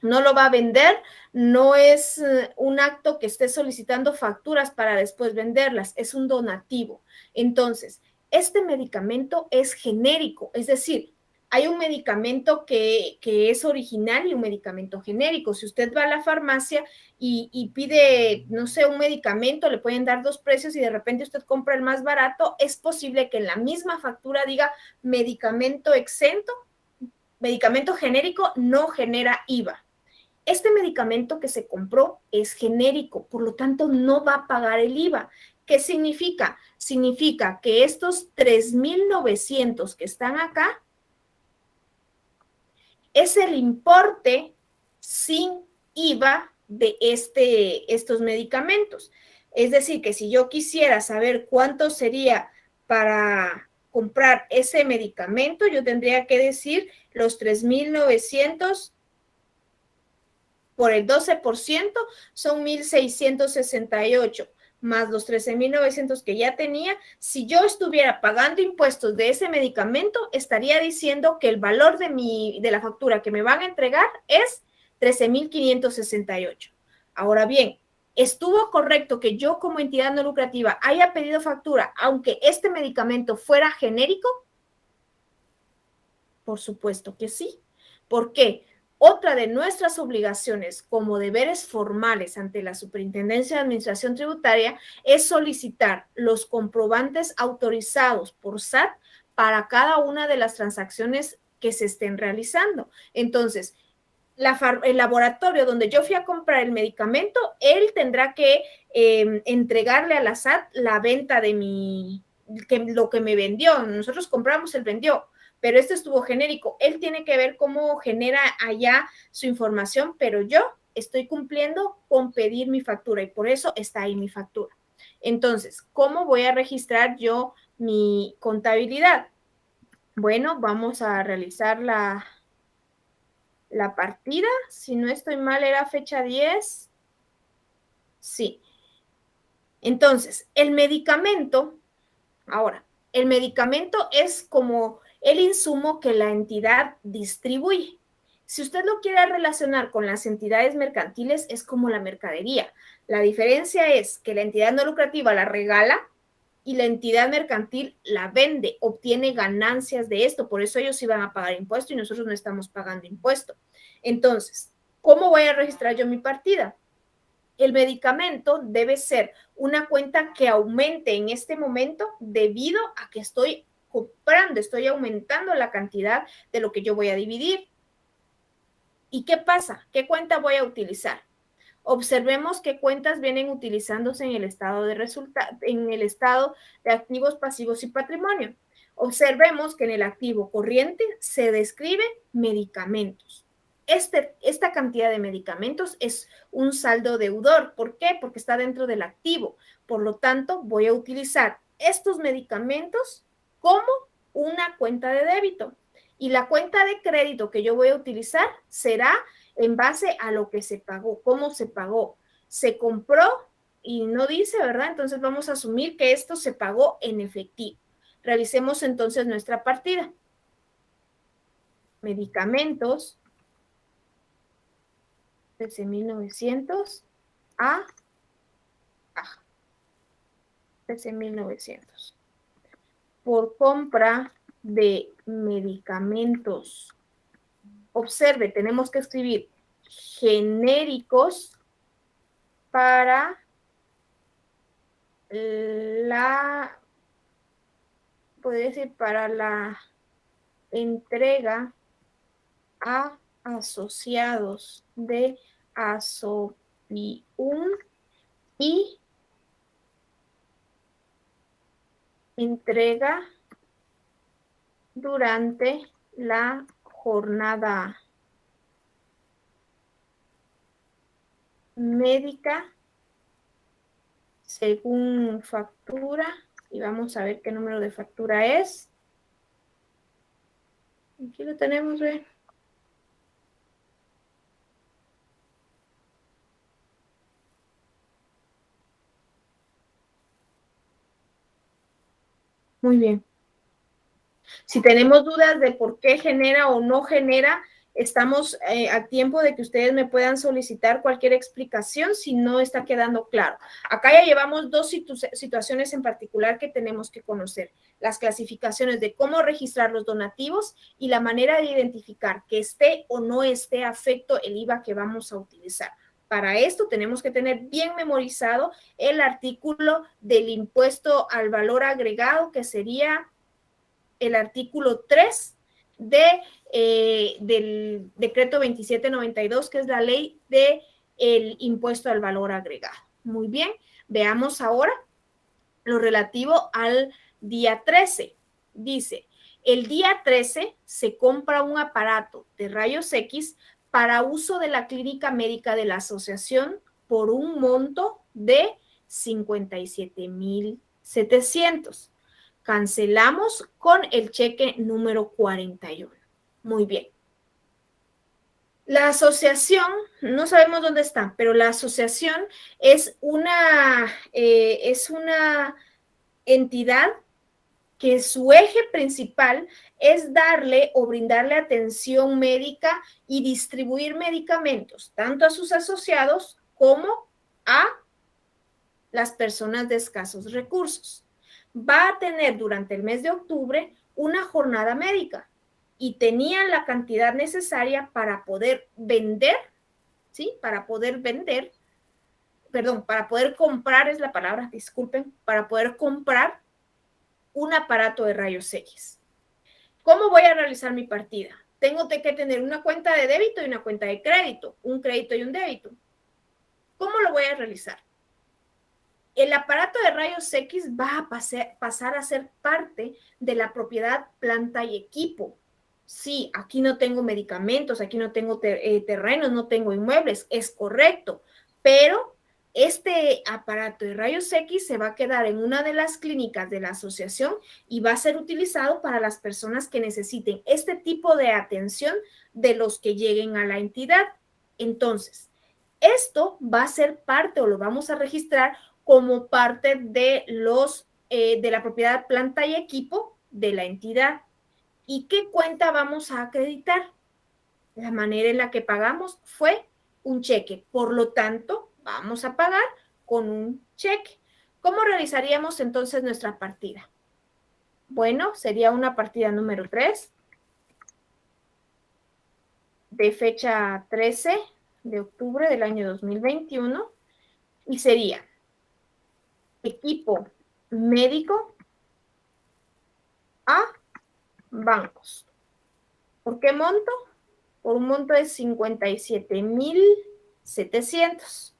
no lo va a vender, no es un acto que esté solicitando facturas para después venderlas, es un donativo. Entonces, este medicamento es genérico, es decir, hay un medicamento que es original y un medicamento genérico. Si usted va a la farmacia y pide, no sé, un medicamento, le pueden dar dos precios y de repente usted compra el más barato, es posible que en la misma factura diga medicamento exento, medicamento genérico no genera IVA. Este medicamento que se compró es genérico, por lo tanto no va a pagar el IVA. ¿Qué significa? Significa que estos 3,900 que están acá es el importe sin IVA de estos medicamentos. Es decir, que si yo quisiera saber cuánto sería para comprar ese medicamento, yo tendría que decir los 3,900 por el 12% son 1,668, más los 13,900 que ya tenía. Si yo estuviera pagando impuestos de ese medicamento, estaría diciendo que el valor de la factura que me van a entregar es 13,568. Ahora bien, ¿estuvo correcto que yo como entidad no lucrativa haya pedido factura aunque este medicamento fuera genérico? Por supuesto que sí. ¿Por qué? Otra de nuestras obligaciones como deberes formales ante la Superintendencia de Administración Tributaria es solicitar los comprobantes autorizados por SAT para cada una de las transacciones que se estén realizando. Entonces, el laboratorio donde yo fui a comprar el medicamento, él tendrá que entregarle a la SAT la venta de lo que me vendió. Nosotros compramos, él vendió, pero este estuvo genérico. Él tiene que ver cómo genera allá su información, pero yo estoy cumpliendo con pedir mi factura y por eso está ahí mi factura. Entonces, ¿cómo voy a registrar yo mi contabilidad? Bueno, vamos a realizar la partida. Si no estoy mal, era fecha 10. Sí. Entonces, el medicamento, ahora, el medicamento es como el insumo que la entidad distribuye. Si usted lo quiere relacionar con las entidades mercantiles, es como la mercadería. La diferencia es que la entidad no lucrativa la regala y la entidad mercantil la vende, obtiene ganancias de esto. Por eso ellos iban a pagar impuesto y nosotros no estamos pagando impuesto. Entonces, ¿cómo voy a registrar yo mi partida? El medicamento debe ser una cuenta que aumente en este momento debido a que estoy comprando, estoy aumentando la cantidad de lo que yo voy a dividir. ¿Y qué pasa? ¿Qué cuenta voy a utilizar? Observemos qué cuentas vienen utilizándose en el estado en el estado de activos, pasivos y patrimonio. Observemos que en el activo corriente se describe medicamentos. Esta cantidad de medicamentos es un saldo deudor. ¿Por qué? Porque está dentro del activo. Por lo tanto, voy a utilizar estos medicamentos como una cuenta de débito. Y la cuenta de crédito que yo voy a utilizar será en base a lo que se pagó, cómo se pagó. Se compró y no dice, ¿verdad? Entonces vamos a asumir que esto se pagó en efectivo. Revisemos entonces nuestra partida. Medicamentos, 13.900 a caja, 13.900. Por compra de medicamentos. Observe, tenemos que escribir genéricos para podría decir, para la entrega a asociados de Asobium y entrega durante la jornada médica según factura. Y vamos a ver qué número de factura es. Aquí lo tenemos, ¿ve? Muy bien. Si tenemos dudas de por qué genera o no genera, estamos a tiempo de que ustedes me puedan solicitar cualquier explicación si no está quedando claro. Acá ya llevamos dos situaciones en particular que tenemos que conocer. Las clasificaciones de cómo registrar los donativos y la manera de identificar que esté o no esté afecto el IVA que vamos a utilizar. Para esto tenemos que tener bien memorizado el artículo del impuesto al valor agregado, que sería el artículo 3 del decreto 2792, que es la ley del impuesto al valor agregado. Muy bien, veamos ahora lo relativo al día 13. Dice, el día 13 se compra un aparato de rayos X para uso de la clínica médica de la asociación por un monto de 57,700. Cancelamos con el cheque número 41. Muy bien. La asociación, no sabemos dónde está, pero la asociación es una entidad que su eje principal es darle o brindarle atención médica y distribuir medicamentos, tanto a sus asociados como a las personas de escasos recursos. Va a tener durante el mes de octubre una jornada médica y tenían la cantidad necesaria para poder vender, ¿sí? Para poder vender, perdón, para poder comprar es la palabra, disculpen, para poder comprar un aparato de rayos X. ¿Cómo voy a realizar mi partida? Tengo que tener una cuenta de débito y una cuenta de crédito, un crédito y un débito. ¿Cómo lo voy a realizar? El aparato de rayos X va a pasar a ser parte de la propiedad, planta y equipo. Sí, aquí no tengo medicamentos, aquí no tengo terrenos, no tengo inmuebles, es correcto, pero este aparato de rayos X se va a quedar en una de las clínicas de la asociación y va a ser utilizado para las personas que necesiten este tipo de atención de los que lleguen a la entidad. Entonces, esto va a ser parte o lo vamos a registrar como parte de de la propiedad planta y equipo de la entidad. ¿Y qué cuenta vamos a acreditar? La manera en la que pagamos fue un cheque. Por lo tanto, vamos a pagar con un cheque. ¿Cómo realizaríamos entonces nuestra partida? Bueno, sería una partida número 3 de fecha 13 de octubre del año 2021 y sería equipo médico a bancos. ¿Por qué monto? Por un monto de 57,700.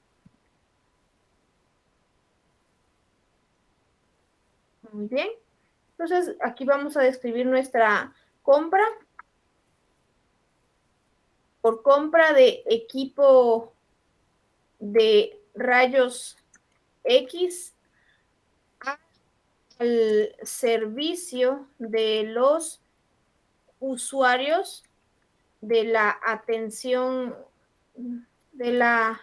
Muy bien. Entonces, aquí vamos a describir nuestra compra. Por compra de equipo de rayos X al servicio de los usuarios de la atención de la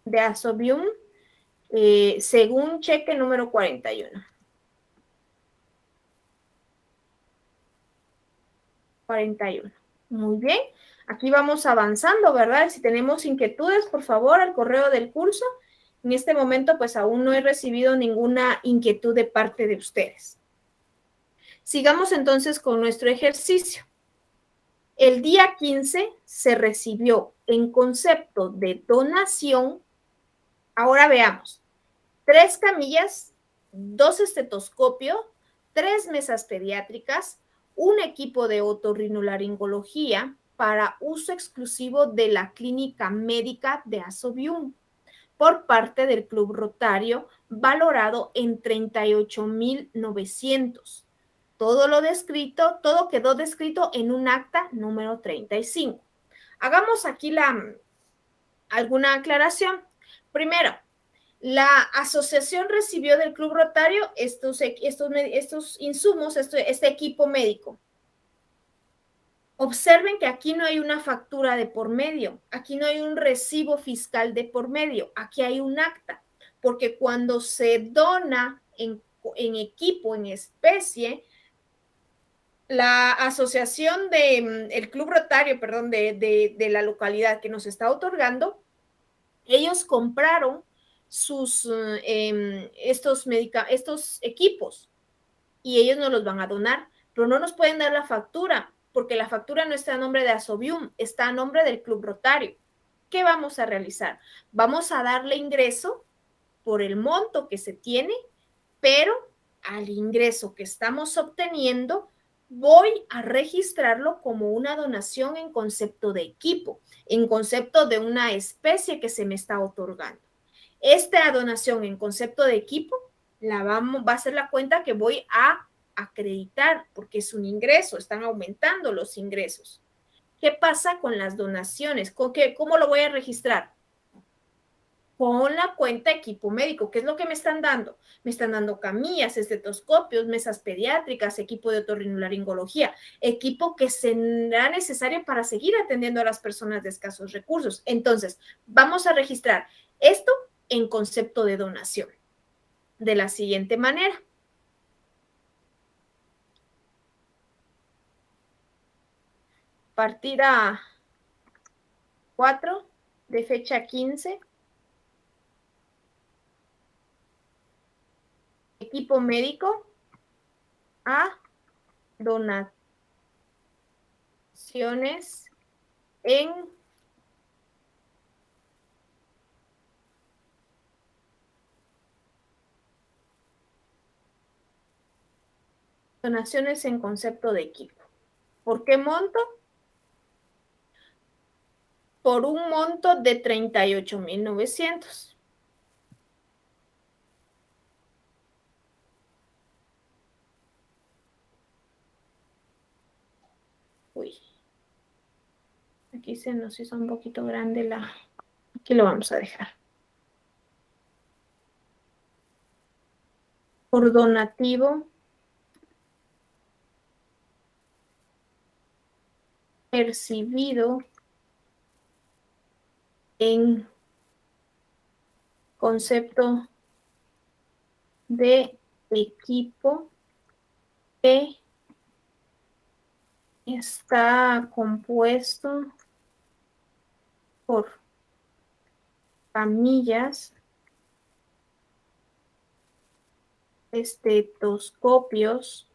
de Asobium, según cheque número 41. 41. Muy bien. Aquí vamos avanzando, ¿verdad? Si tenemos inquietudes, por favor, al correo del curso. En este momento, pues aún no he recibido ninguna inquietud de parte de ustedes. Sigamos entonces con nuestro ejercicio. El día 15 se recibió en concepto de donación, ahora veamos, 3 camillas, 2 estetoscopios, 3 mesas pediátricas, un equipo de otorrinolaringología para uso exclusivo de la clínica médica de Asobium por parte del Club Rotario, valorado en 38,900. Todo quedó descrito en un acta número 35. Hagamos aquí alguna aclaración. Primero, la asociación recibió del Club Rotario estos insumos, este equipo médico. Observen que aquí no hay una factura de por medio, aquí no hay un recibo fiscal de por medio, aquí hay un acta, porque cuando se dona en equipo, en especie, la asociación el Club Rotario, perdón, de la localidad que nos está otorgando, ellos compraron estos equipos y ellos nos los van a donar, pero no nos pueden dar la factura porque la factura no está a nombre de Asobium, está a nombre del Club Rotario. ¿Qué vamos a realizar? Vamos a darle ingreso por el monto que se tiene, pero al ingreso que estamos obteniendo, voy a registrarlo como una donación en concepto de equipo, en concepto de una especie que se me está otorgando. Esta donación en concepto de equipo va a ser la cuenta que voy a acreditar porque es un ingreso, están aumentando los ingresos. ¿Qué pasa con las donaciones? ¿Cómo lo voy a registrar? Con la cuenta equipo médico. ¿Qué es lo que me están dando? Me están dando camillas, estetoscopios, mesas pediátricas, equipo de otorrinolaringología, equipo que será necesario para seguir atendiendo a las personas de escasos recursos. Entonces, vamos a registrar esto en concepto de donación de la siguiente manera. Partida 4 de fecha 15. Equipo médico a donaciones en concepto de equipo. ¿Por qué monto? Por un monto de 38,900. Uy, aquí se nos hizo un poquito grande Aquí lo vamos a dejar. Por donativo percibido en concepto de equipo que está compuesto por camillas, estetoscopios,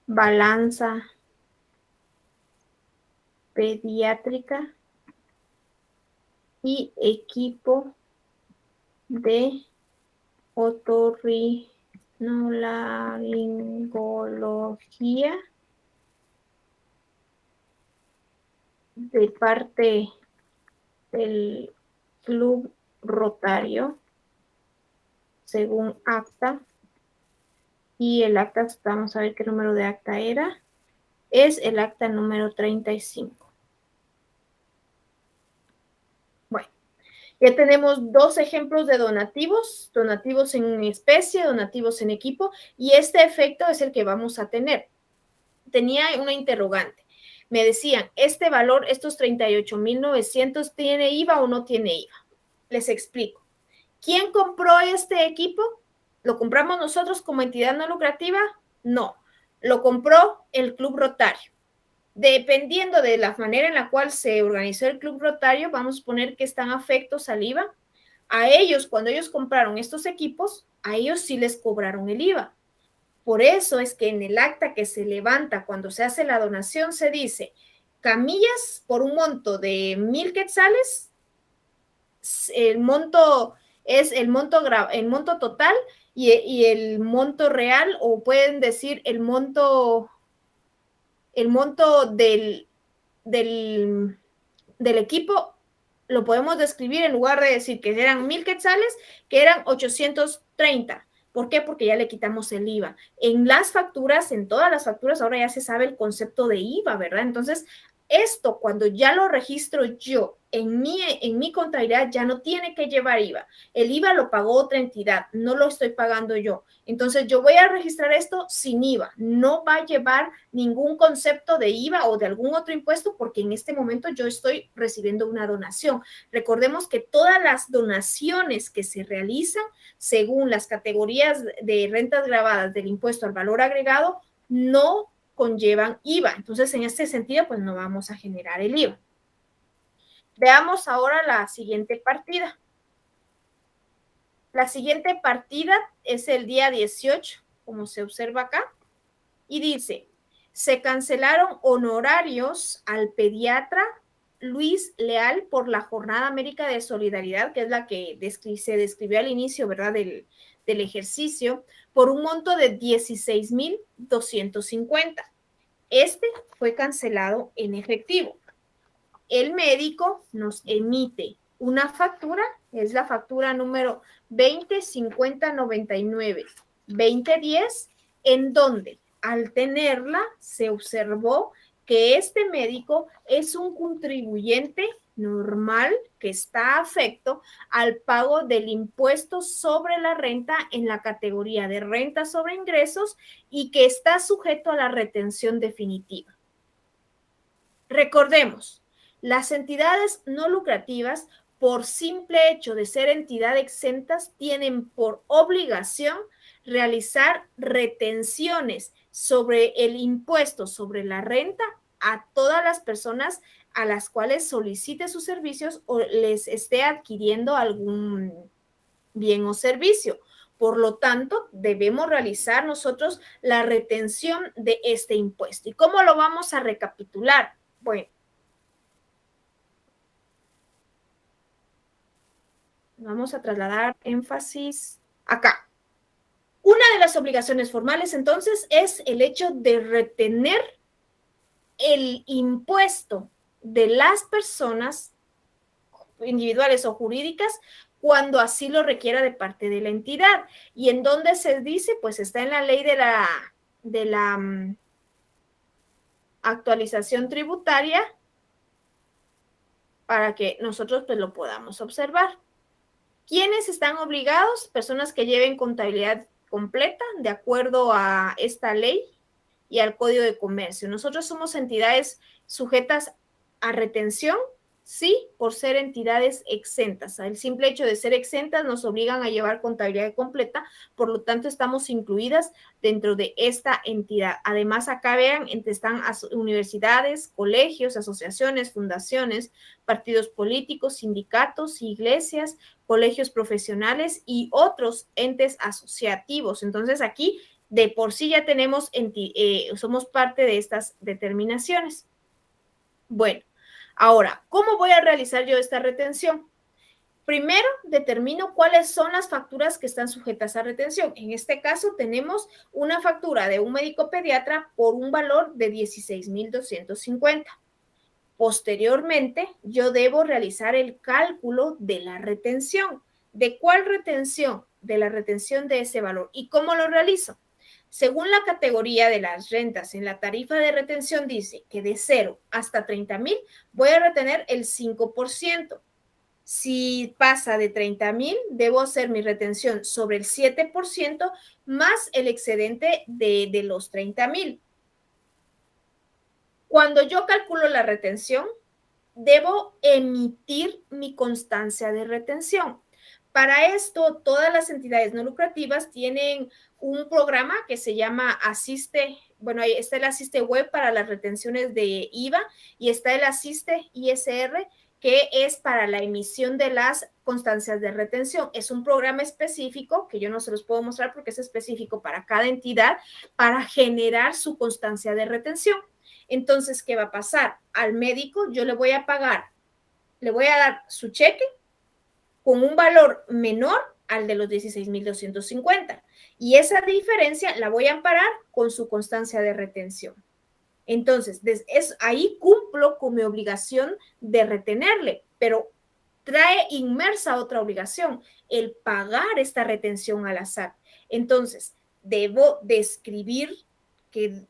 balanza pediátrica y equipo de otorrinolaringología de parte del Club Rotario, según acta. Y el acta, vamos a ver qué número de acta era. Es el acta número 35. Bueno, ya tenemos dos ejemplos de donativos en especie, donativos en equipo, y este efecto es el que vamos a tener. Tenía una interrogante. Me decían, este valor, estos 38,900, ¿tiene IVA o no tiene IVA? Les explico. ¿Quién compró este equipo? ¿Lo compramos nosotros como entidad no lucrativa? No, lo compró el Club Rotario. Dependiendo de la manera en la cual se organizó el Club Rotario, vamos a poner que están afectos al IVA. A ellos, cuando ellos compraron estos equipos, a ellos sí les cobraron el IVA. Por eso es que en el acta que se levanta cuando se hace la donación se dice camillas por un monto de 1,000 quetzales, el monto es el monto total y el monto real, o pueden decir el monto del equipo, lo podemos describir en lugar de decir que eran 1,000 quetzales, que eran 830. ¿Por qué? Porque ya le quitamos el IVA. En las facturas, en todas las facturas, ahora ya se sabe el concepto de IVA, ¿verdad? Entonces, esto cuando ya lo registro yo en mi contabilidad ya no tiene que llevar IVA. El IVA lo pagó otra entidad, no lo estoy pagando yo. Entonces yo voy a registrar esto sin IVA. No va a llevar ningún concepto de IVA o de algún otro impuesto porque en este momento yo estoy recibiendo una donación. Recordemos que todas las donaciones que se realizan según las categorías de rentas gravadas del impuesto al valor agregado no conllevan IVA. Entonces, en este sentido, pues no vamos a generar el IVA. Veamos ahora la siguiente partida. La siguiente partida es el día 18, como se observa acá, y dice, se cancelaron honorarios al pediatra Luis Leal por la Jornada América de Solidaridad, que es la que se describió al inicio, ¿verdad?, del ejercicio, por un monto de 16,250. Este fue cancelado en efectivo. El médico nos emite una factura, es la factura número 205099-2010, en donde al tenerla se observó que este médico es un contribuyente normal que está afecto al pago del impuesto sobre la renta en la categoría de renta sobre ingresos y que está sujeto a la retención definitiva. Recordemos, las entidades no lucrativas, por simple hecho de ser entidades exentas, tienen por obligación realizar retenciones sobre el impuesto sobre la renta a todas las personas a las cuales solicite sus servicios o les esté adquiriendo algún bien o servicio. Por lo tanto, debemos realizar nosotros la retención de este impuesto. ¿Y cómo lo vamos a recapitular? Bueno, vamos a trasladar énfasis acá. Una de las obligaciones formales, entonces, es el hecho de retener el impuesto de las personas individuales o jurídicas cuando así lo requiera de parte de la entidad. ¿Y en dónde se dice? Pues está en la ley de la actualización tributaria para que nosotros pues lo podamos observar. ¿Quiénes están obligados? Personas que lleven contabilidad completa de acuerdo a esta ley y al Código de Comercio. Nosotros somos entidades sujetas a retención, sí, por ser entidades exentas. El simple hecho de ser exentas nos obligan a llevar contabilidad completa, por lo tanto estamos incluidas dentro de esta entidad. Además, acá vean, están universidades, colegios, asociaciones, fundaciones, partidos políticos, sindicatos, iglesias, colegios profesionales y otros entes asociativos. Entonces, aquí de por sí ya tenemos, somos parte de estas determinaciones. Bueno, ahora, ¿cómo voy a realizar yo esta retención? Primero, determino cuáles son las facturas que están sujetas a retención. En este caso, tenemos una factura de un médico pediatra por un valor de 16,250. Posteriormente, yo debo realizar el cálculo de la retención. ¿De cuál retención? De la retención de ese valor. ¿Y cómo lo realizo? Según la categoría de las rentas en la tarifa de retención dice que de 0 hasta 30,000 voy a retener el 5%. Si pasa de 30,000, debo hacer mi retención sobre el 7% más el excedente de los 30,000. Cuando yo calculo la retención, debo emitir mi constancia de retención. Para esto, todas las entidades no lucrativas tienen un programa que se llama Asiste, bueno, está el Asiste Web para las retenciones de IVA y está el Asiste ISR, que es para la emisión de las constancias de retención. Es un programa específico que yo no se los puedo mostrar porque es específico para cada entidad para generar su constancia de retención. Entonces, ¿qué va a pasar? Al médico yo le voy a pagar, le voy a dar su cheque con un valor menor al de los 16,250. Y esa diferencia la voy a amparar con su constancia de retención. Entonces, ahí cumplo con mi obligación de retenerle, pero trae inmersa otra obligación, el pagar esta retención al azar. Entonces, debo describir que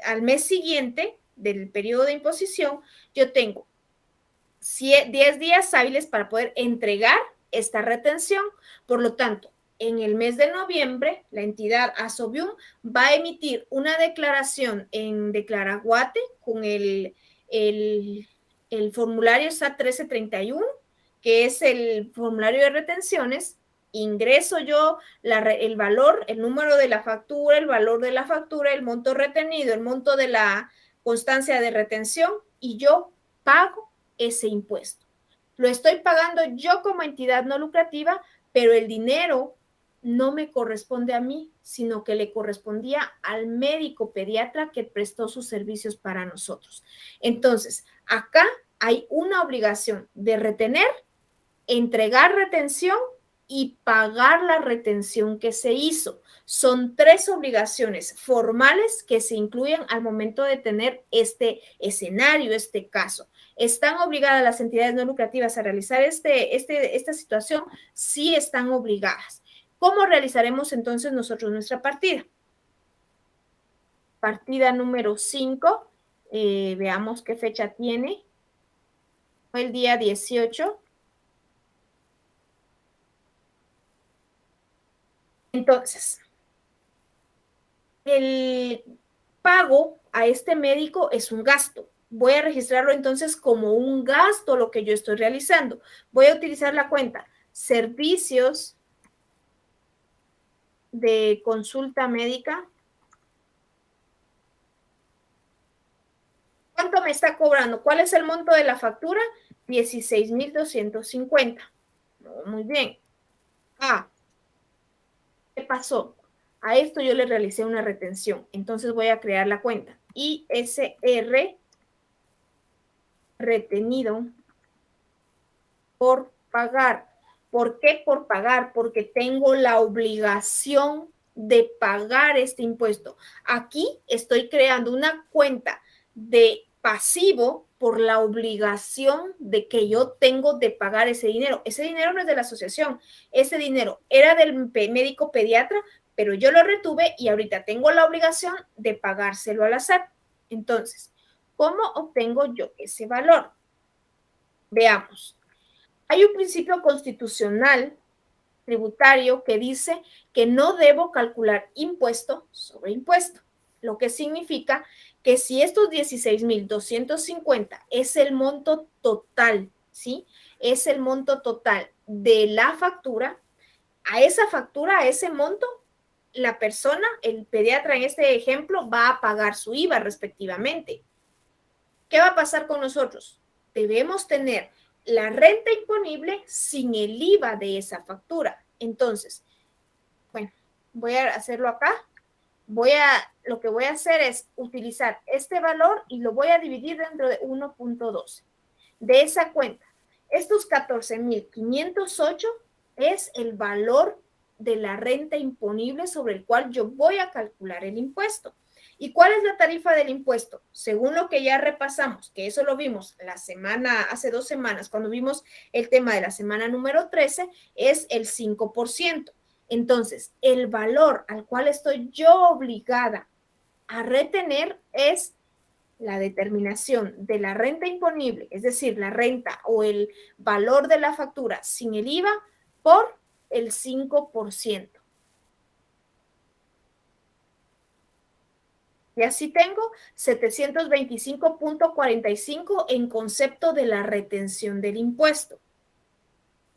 al mes siguiente del periodo de imposición, yo tengo 10 días hábiles para poder entregar esta retención. Por lo tanto, en el mes de noviembre, la entidad Asobium va a emitir una declaración en Declaraguate con el formulario SAT 1331, que es el formulario de retenciones. Ingreso yo el valor, el número de la factura, el valor de la factura, el monto retenido, el monto de la constancia de retención y yo pago ese impuesto. Lo estoy pagando yo como entidad no lucrativa, pero el dinero no me corresponde a mí, sino que le correspondía al médico pediatra que prestó sus servicios para nosotros. Entonces, acá hay una obligación de retener, entregar retención y pagar la retención que se hizo. Son 3 obligaciones formales que se incluyen al momento de tener este escenario, este caso. ¿Están obligadas las entidades no lucrativas a realizar esta situación? Sí están obligadas. ¿Cómo realizaremos entonces nosotros nuestra partida? Partida número 5, veamos qué fecha tiene. El día 18. Entonces, el pago a este médico es un gasto. Voy a registrarlo entonces como un gasto lo que yo estoy realizando. Voy a utilizar la cuenta servicios de consulta médica. ¿Cuánto me está cobrando? ¿Cuál es el monto de la factura? 16,250. Muy bien. ¿Qué pasó? A esto yo le realicé una retención. Entonces voy a crear la cuenta. ISR retenido por pagar. ¿Por qué por pagar? Porque tengo la obligación de pagar este impuesto. Aquí estoy creando una cuenta de pasivo por la obligación de que yo tengo de pagar ese dinero. Ese dinero no es de la asociación, ese dinero era del médico pediatra, pero yo lo retuve y ahorita tengo la obligación de pagárselo al azar. Entonces, ¿cómo obtengo yo ese valor? Veamos. Hay un principio constitucional tributario que dice que no debo calcular impuesto sobre impuesto, lo que significa que si estos 16,250 es el monto total, ¿sí? Es el monto total de la factura, a esa factura, a ese monto, la persona, el pediatra en este ejemplo, va a pagar su IVA respectivamente. ¿Qué va a pasar con nosotros? Debemos tener la renta imponible sin el IVA de esa factura. Entonces, bueno, voy a hacerlo acá. Lo que voy a hacer es utilizar este valor y lo voy a dividir dentro de 1.12. De esa cuenta, estos 14,508 es el valor de la renta imponible sobre el cual yo voy a calcular el impuesto. ¿Y cuál es la tarifa del impuesto? Según lo que ya repasamos, que eso lo vimos hace 2 semanas, cuando vimos el tema de la semana número 13, es el 5%. Entonces, el valor al cual estoy yo obligada a retener es la determinación de la renta imponible, es decir, la renta o el valor de la factura sin el IVA por el 5%. Y así tengo 725.45 en concepto de la retención del impuesto.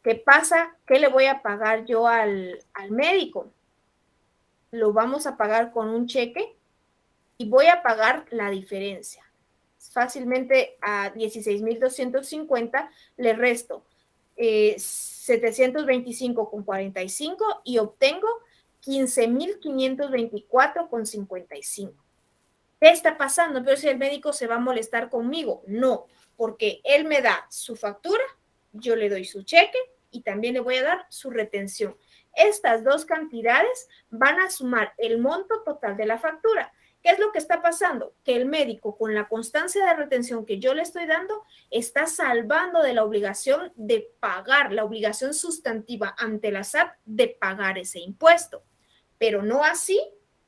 ¿Qué pasa? ¿Qué le voy a pagar yo al médico? Lo vamos a pagar con un cheque y voy a pagar la diferencia. Fácilmente a 16,250 le resto 725,45 y obtengo 15,524,55. ¿Qué está pasando? Pero si el médico se va a molestar conmigo, no, porque él me da su factura, yo le doy su cheque y también le voy a dar su retención. Estas dos cantidades van a sumar el monto total de la factura. ¿Qué es lo que está pasando? Que el médico, con la constancia de retención que yo le estoy dando, está salvando de la obligación de pagar, la obligación sustantiva ante la SAT de pagar ese impuesto. Pero no así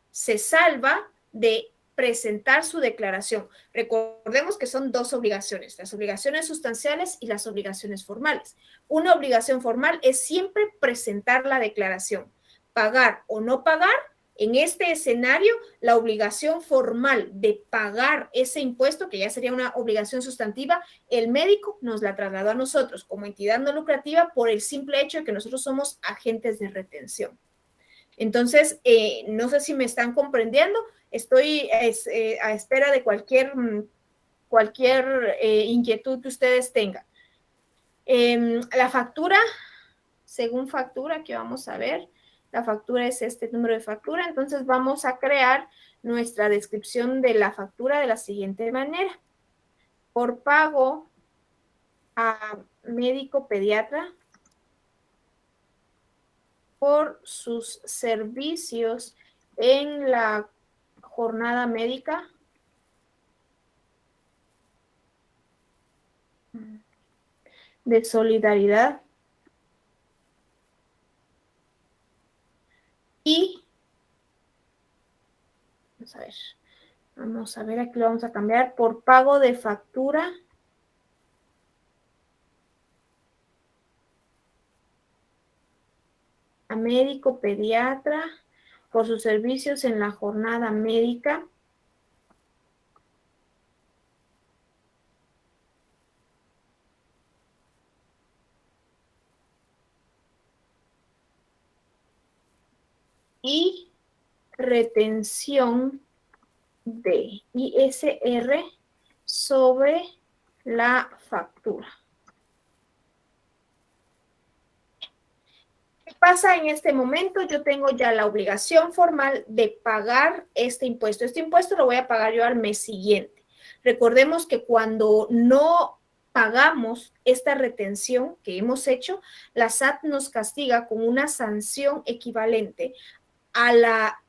se salva de presentar su declaración. Recordemos que son dos obligaciones, las obligaciones sustanciales y las obligaciones formales. Una obligación formal es siempre presentar la declaración. Pagar o no pagar, en este escenario, la obligación formal de pagar ese impuesto, que ya sería una obligación sustantiva, el médico nos la trasladó a nosotros como entidad no lucrativa por el simple hecho de que nosotros somos agentes de retención. Entonces, no sé si me están comprendiendo, estoy a espera de cualquier inquietud que ustedes tengan. La factura, según factura, que vamos a ver, la factura es este número de factura, entonces vamos a crear nuestra descripción de la factura de la siguiente manera. Por pago a médico pediatra por sus servicios en la jornada médica de solidaridad y vamos a ver, aquí lo vamos a cambiar por pago de factura a médico pediatra por sus servicios en la jornada médica y retención de ISR sobre la factura. ¿Qué pasa en este momento? Yo tengo ya la obligación formal de pagar este impuesto. Este impuesto lo voy a pagar yo al mes siguiente. Recordemos que cuando no pagamos esta retención que hemos hecho, la SAT nos castiga con una sanción equivalente a la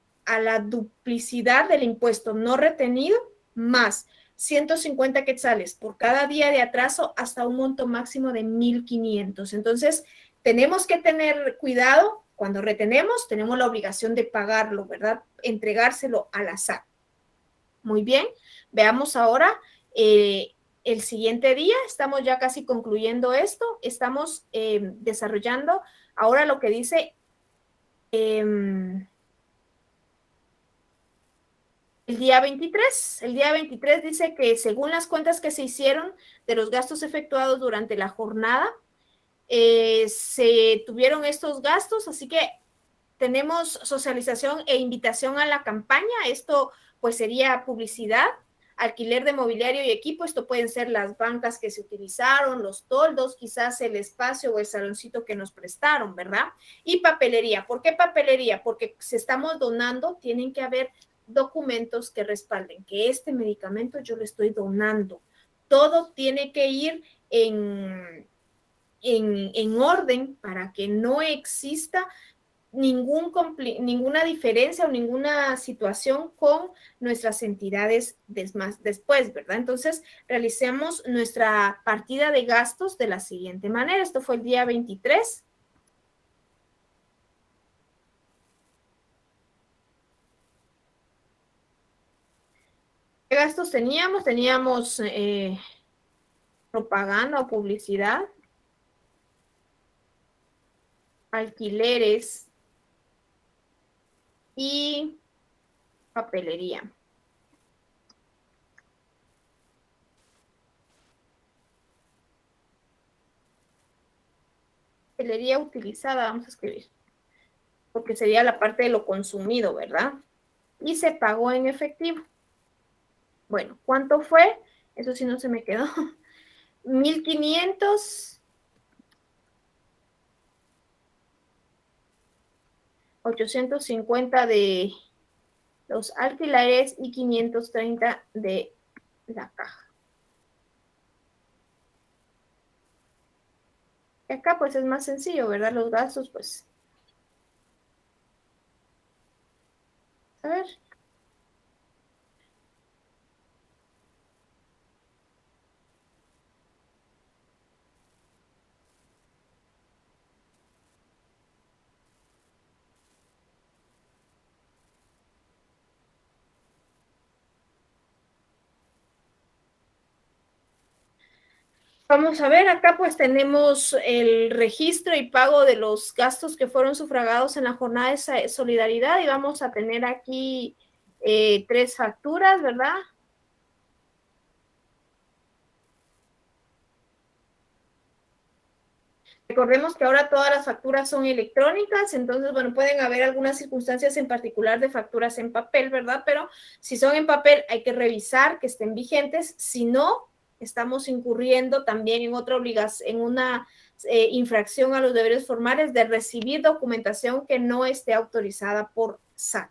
duplicidad del impuesto no retenido más 150 quetzales por cada día de atraso hasta un monto máximo de 1,500. Entonces, tenemos que tener cuidado. Cuando retenemos, tenemos la obligación de pagarlo, ¿verdad? Entregárselo a la SAT. Muy bien, veamos ahora el siguiente día, estamos ya casi concluyendo esto, estamos desarrollando ahora lo que dice el día 23. El día 23 dice que según las cuentas que se hicieron de los gastos efectuados durante la jornada, se tuvieron estos gastos, así que tenemos socialización e invitación a la campaña. Esto pues sería publicidad, alquiler de mobiliario y equipo. Esto pueden ser las bancas que se utilizaron, los toldos, quizás el espacio o el saloncito que nos prestaron, ¿verdad? Y papelería. ¿Por qué papelería? Porque si estamos donando, tienen que haber documentos que respalden que este medicamento yo le estoy donando. Todo tiene que ir en orden para que no exista ninguna diferencia o ninguna situación con nuestras entidades después, ¿verdad? Entonces, realicemos nuestra partida de gastos de la siguiente manera. Esto fue el día 23. ¿Qué gastos teníamos? Teníamos propaganda o publicidad, alquileres y papelería. Papelería utilizada, vamos a escribir, porque sería la parte de lo consumido, ¿verdad? Y se pagó en efectivo. Bueno, ¿cuánto fue? Eso sí no se me quedó. 1,500, 850 de los alquileres y 530 de la caja. Y acá pues es más sencillo, ¿verdad? Los gastos, pues. A ver. Vamos a ver, acá pues tenemos el registro y pago de los gastos que fueron sufragados en la jornada de solidaridad y vamos a tener aquí 3 facturas, ¿verdad? Recordemos que ahora todas las facturas son electrónicas, entonces, bueno, pueden haber algunas circunstancias en particular de facturas en papel, ¿verdad? Pero si son en papel, hay que revisar que estén vigentes. Si no, estamos incurriendo también en otra obligación, en una infracción a los deberes formales de recibir documentación que no esté autorizada por SAT.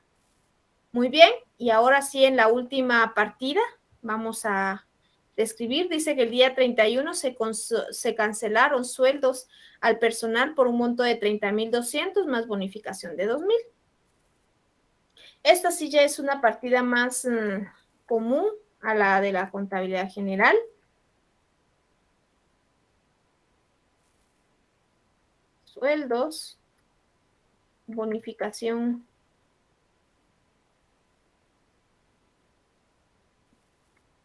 Muy bien, y ahora sí, en la última partida, vamos a describir, dice que el día 31 se cancelaron sueldos al personal por un monto de 30,200 más bonificación de 2,000. Esta sí ya es una partida más común a la de la contabilidad general. Sueldos, bonificación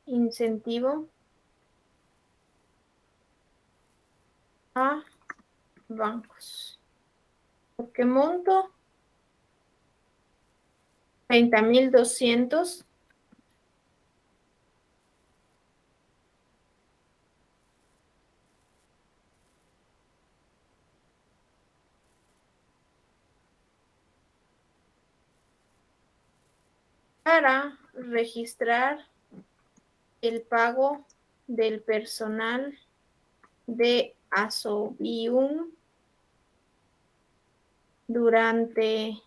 incentivo a bancos. ¿Por qué monto? 30,200 para registrar el pago del personal de Asobium durante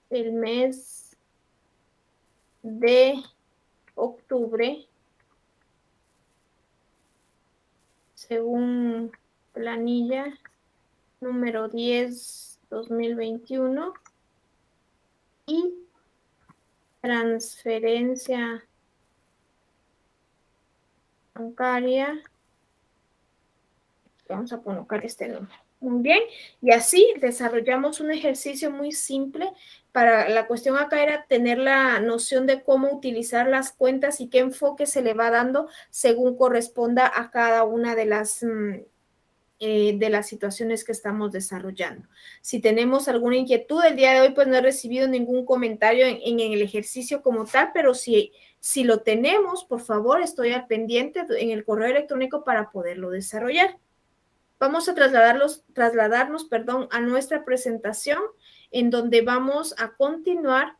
el mes de octubre, según planilla número 10/2021 y transferencia bancaria. Vamos a colocar este número. Muy bien, y así desarrollamos un ejercicio muy simple. Para la cuestión acá era tener la noción de cómo utilizar las cuentas y qué enfoque se le va dando según corresponda a cada una de las situaciones que estamos desarrollando. Si tenemos alguna inquietud, el día de hoy pues no he recibido ningún comentario en el ejercicio como tal, pero si lo tenemos, por favor, estoy al pendiente en el correo electrónico para poderlo desarrollar. Vamos a trasladarnos, perdón, a nuestra presentación, en donde vamos a continuar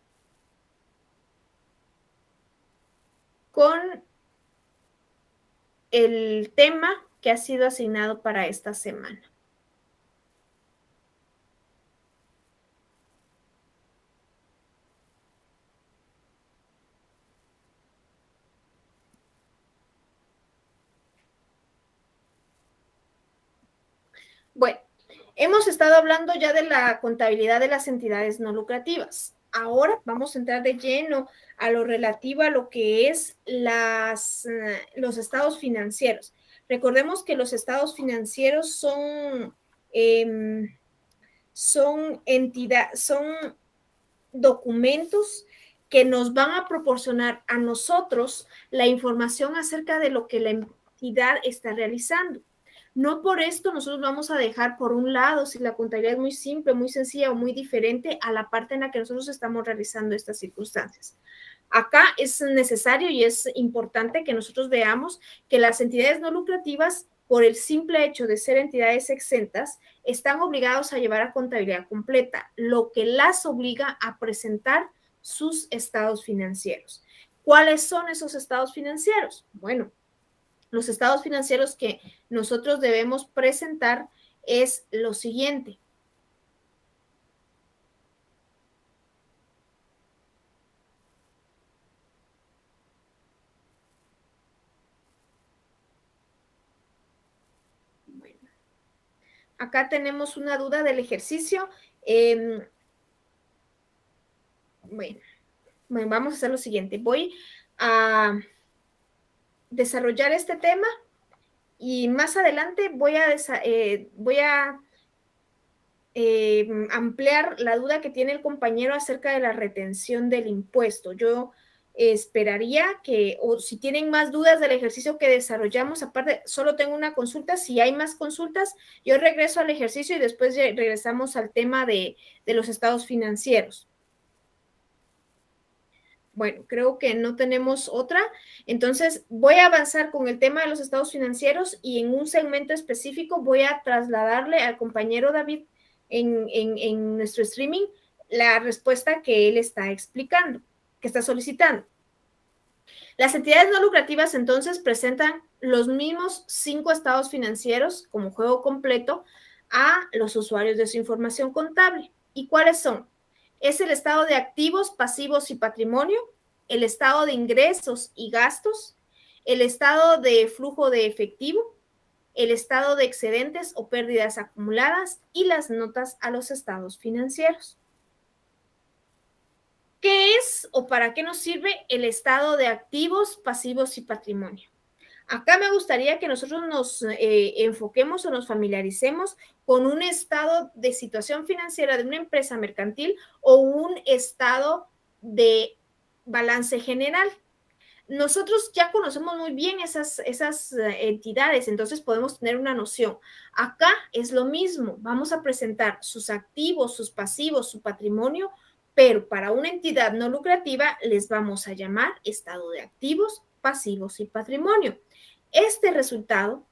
con el tema que ha sido asignado para esta semana. Bueno, hemos estado hablando ya de la contabilidad de las entidades no lucrativas. Ahora vamos a entrar de lleno a lo relativo a lo que es los estados financieros. Recordemos que los estados financieros son documentos que nos van a proporcionar a nosotros la información acerca de lo que la entidad está realizando. No por esto nosotros vamos a dejar por un lado si la contabilidad es muy simple, muy sencilla o muy diferente a la parte en la que nosotros estamos realizando estas circunstancias. Acá es necesario y es importante que nosotros veamos que las entidades no lucrativas, por el simple hecho de ser entidades exentas, están obligados a llevar a contabilidad completa, lo que las obliga a presentar sus estados financieros. ¿Cuáles son esos estados financieros? Bueno, los estados financieros que nosotros debemos presentar es lo siguiente. Bueno, acá tenemos una duda del ejercicio. Bueno, vamos a hacer lo siguiente. Voy a desarrollar este tema y más adelante voy a ampliar la duda que tiene el compañero acerca de la retención del impuesto. Yo esperaría que, o si tienen más dudas del ejercicio que desarrollamos, aparte, solo tengo una consulta. Si hay más consultas, yo regreso al ejercicio y después regresamos al tema de los estados financieros. Bueno, creo que no tenemos otra. Entonces, voy a avanzar con el tema de los estados financieros y en un segmento específico voy a trasladarle al compañero David en nuestro streaming la respuesta que él está explicando, que está solicitando. Las entidades no lucrativas entonces presentan los mismos 5 estados financieros como juego completo a los usuarios de su información contable. ¿Y cuáles son? Es el estado de activos, pasivos y patrimonio, el estado de ingresos y gastos, el estado de flujo de efectivo, el estado de excedentes o pérdidas acumuladas y las notas a los estados financieros. ¿Qué es o para qué nos sirve el estado de activos, pasivos y patrimonio? Acá me gustaría que nosotros nos enfoquemos o nos familiaricemos con un estado de situación financiera de una empresa mercantil o un estado de balance general. Nosotros ya conocemos muy bien esas entidades, entonces podemos tener una noción. Acá es lo mismo, vamos a presentar sus activos, sus pasivos, su patrimonio, pero para una entidad no lucrativa les vamos a llamar estado de activos, pasivos y patrimonio. Este resultado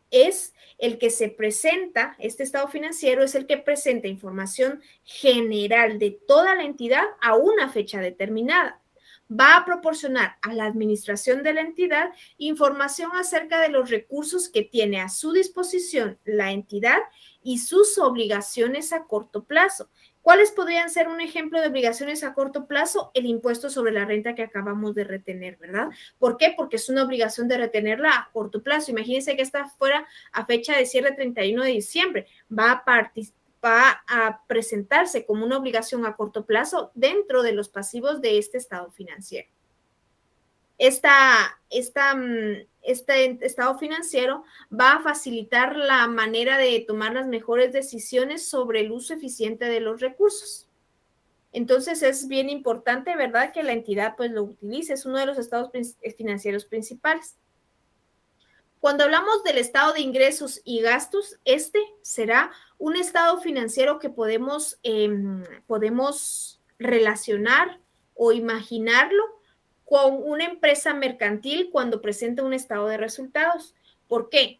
es el que se presenta, este estado financiero es el que presenta información general de toda la entidad a una fecha determinada. Va a proporcionar a la administración de la entidad información acerca de los recursos que tiene a su disposición la entidad y sus obligaciones a corto plazo. ¿Cuáles podrían ser un ejemplo de obligaciones a corto plazo? El impuesto sobre la renta que acabamos de retener, ¿verdad? ¿Por qué? Porque es una obligación de retenerla a corto plazo. Imagínense que está fuera a fecha de cierre 31 de diciembre. Va a presentarse como una obligación a corto plazo dentro de los pasivos de este estado financiero. Este estado financiero va a facilitar la manera de tomar las mejores decisiones sobre el uso eficiente de los recursos. Entonces es bien importante, ¿verdad?, que la entidad pues lo utilice. Es uno de los estados financieros principales. Cuando hablamos del estado de ingresos y gastos, este será un estado financiero que podemos relacionar o imaginarlo con una empresa mercantil cuando presenta un estado de resultados. ¿Por qué?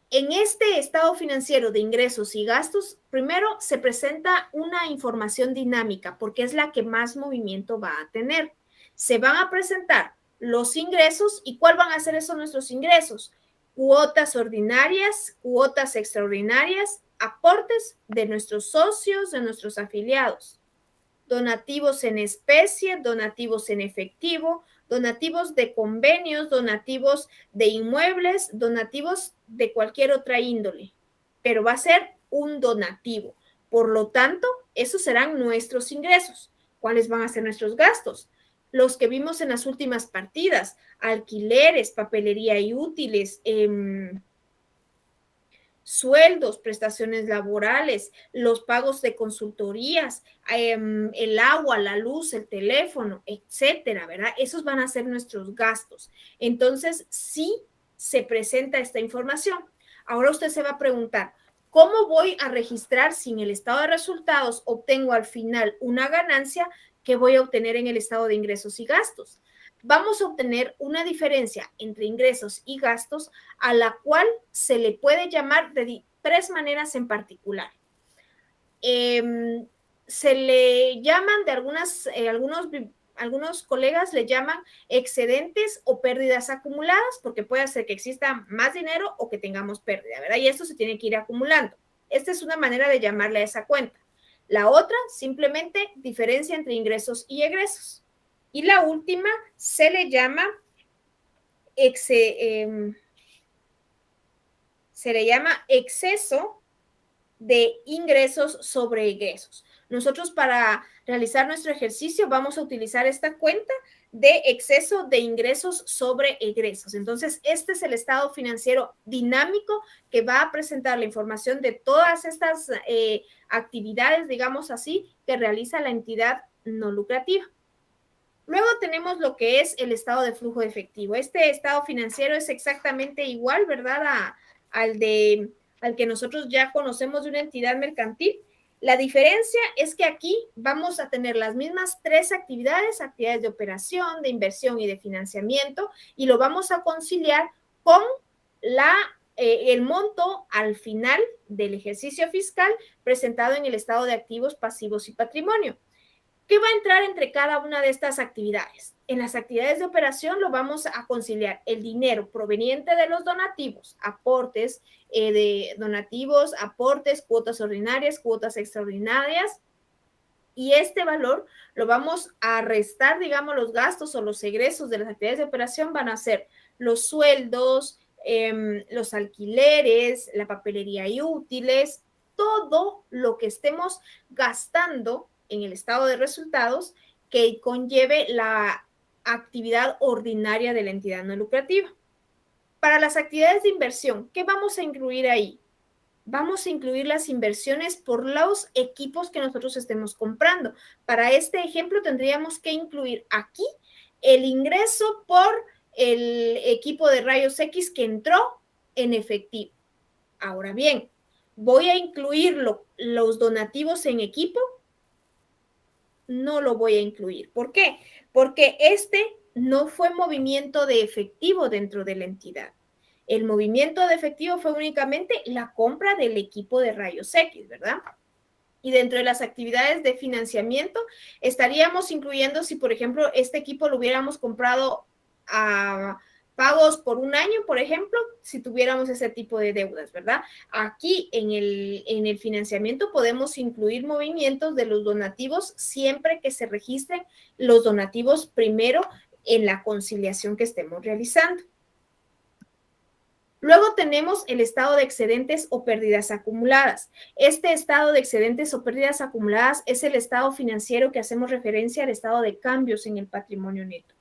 En este estado financiero de ingresos y gastos, primero se presenta una información dinámica porque es la que más movimiento va a tener. Se van a presentar los ingresos y ¿cuál van a ser esos nuestros ingresos? Cuotas ordinarias, cuotas extraordinarias, aportes de nuestros socios, de nuestros afiliados, donativos en especie, donativos en efectivo, donativos de convenios, donativos de inmuebles, donativos de cualquier otra índole, pero va a ser un donativo. Por lo tanto, esos serán nuestros ingresos. ¿Cuáles van a ser nuestros gastos? Los que vimos en las últimas partidas: alquileres, papelería y útiles, sueldos, prestaciones laborales, los pagos de consultorías, el agua, la luz, el teléfono, etcétera, ¿verdad? Esos van a ser nuestros gastos. Entonces, sí se presenta esta información. Ahora usted se va a preguntar, ¿cómo voy a registrar si en el estado de resultados obtengo al final una ganancia que voy a obtener en el estado de ingresos y gastos? Vamos a obtener una diferencia entre ingresos y gastos a la cual se le puede llamar de tres maneras en particular. Se le llaman de algunos colegas le llaman excedentes o pérdidas acumuladas, porque puede ser que exista más dinero o que tengamos pérdida, ¿verdad? Y esto se tiene que ir acumulando. Esta es una manera de llamarle a esa cuenta. La otra, simplemente diferencia entre ingresos y egresos. Y la última se le llama exceso de ingresos sobre egresos. Nosotros, para realizar nuestro ejercicio, vamos a utilizar esta cuenta de exceso de ingresos sobre egresos. Entonces, este es el estado financiero dinámico que va a presentar la información de todas estas actividades, digamos así, que realiza la entidad no lucrativa. Luego tenemos lo que es el estado de flujo de efectivo. Este estado financiero es exactamente igual, ¿verdad?, al que nosotros ya conocemos de una entidad mercantil. La diferencia es que aquí vamos a tener las mismas tres actividades de operación, de inversión y de financiamiento, y lo vamos a conciliar con el monto al final del ejercicio fiscal presentado en el estado de activos, pasivos y patrimonio. ¿Qué va a entrar entre cada una de estas actividades? En las actividades de operación lo vamos a conciliar el dinero proveniente de los donativos, aportes de donativos, aportes, cuotas ordinarias, cuotas extraordinarias, y este valor lo vamos a restar, digamos, los gastos o los egresos de las actividades de operación van a ser los sueldos, los alquileres, la papelería y útiles, todo lo que estemos gastando en el estado de resultados que conlleve la actividad ordinaria de la entidad no lucrativa. Para las actividades de inversión, ¿qué vamos a incluir ahí? Vamos a incluir las inversiones por los equipos que nosotros estemos comprando. Para este ejemplo, tendríamos que incluir aquí el ingreso por el equipo de rayos X que entró en efectivo. Ahora bien, ¿voy a incluir los donativos en equipo? No lo voy a incluir. ¿Por qué? Porque este no fue movimiento de efectivo dentro de la entidad. El movimiento de efectivo fue únicamente la compra del equipo de rayos X, ¿verdad? Y dentro de las actividades de financiamiento estaríamos incluyendo si, por ejemplo, este equipo lo hubiéramos comprado a pagos por un año, por ejemplo, si tuviéramos ese tipo de deudas, ¿verdad? Aquí en el financiamiento podemos incluir movimientos de los donativos siempre que se registren los donativos primero en la conciliación que estemos realizando. Luego tenemos el estado de excedentes o pérdidas acumuladas. Este estado de excedentes o pérdidas acumuladas es el estado financiero que hacemos referencia al estado de cambios en el patrimonio neto.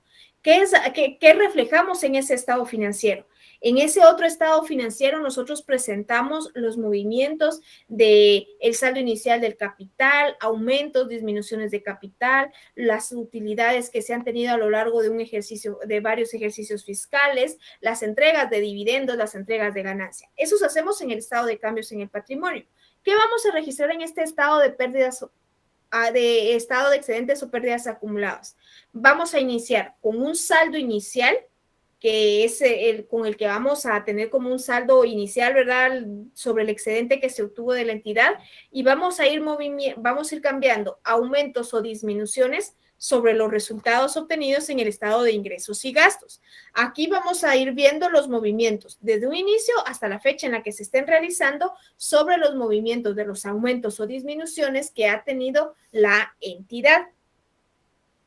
¿Qué reflejamos en ese estado financiero? En ese otro estado financiero nosotros presentamos los movimientos del saldo inicial del capital, aumentos, disminuciones de capital, las utilidades que se han tenido a lo largo de un ejercicio, de varios ejercicios fiscales, las entregas de dividendos, las entregas de ganancia. Eso hacemos en el estado de cambios en el patrimonio. ¿Qué vamos a registrar en este estado de pérdidas, de estado de excedentes o pérdidas acumuladas? Vamos a iniciar con un saldo inicial, que es con el que vamos a tener como un saldo inicial, ¿verdad?, sobre el excedente que se obtuvo de la entidad, y vamos a ir cambiando aumentos o disminuciones sobre los resultados obtenidos en el estado de ingresos y gastos. Aquí vamos a ir viendo los movimientos desde un inicio hasta la fecha en la que se estén realizando sobre los movimientos de los aumentos o disminuciones que ha tenido la entidad.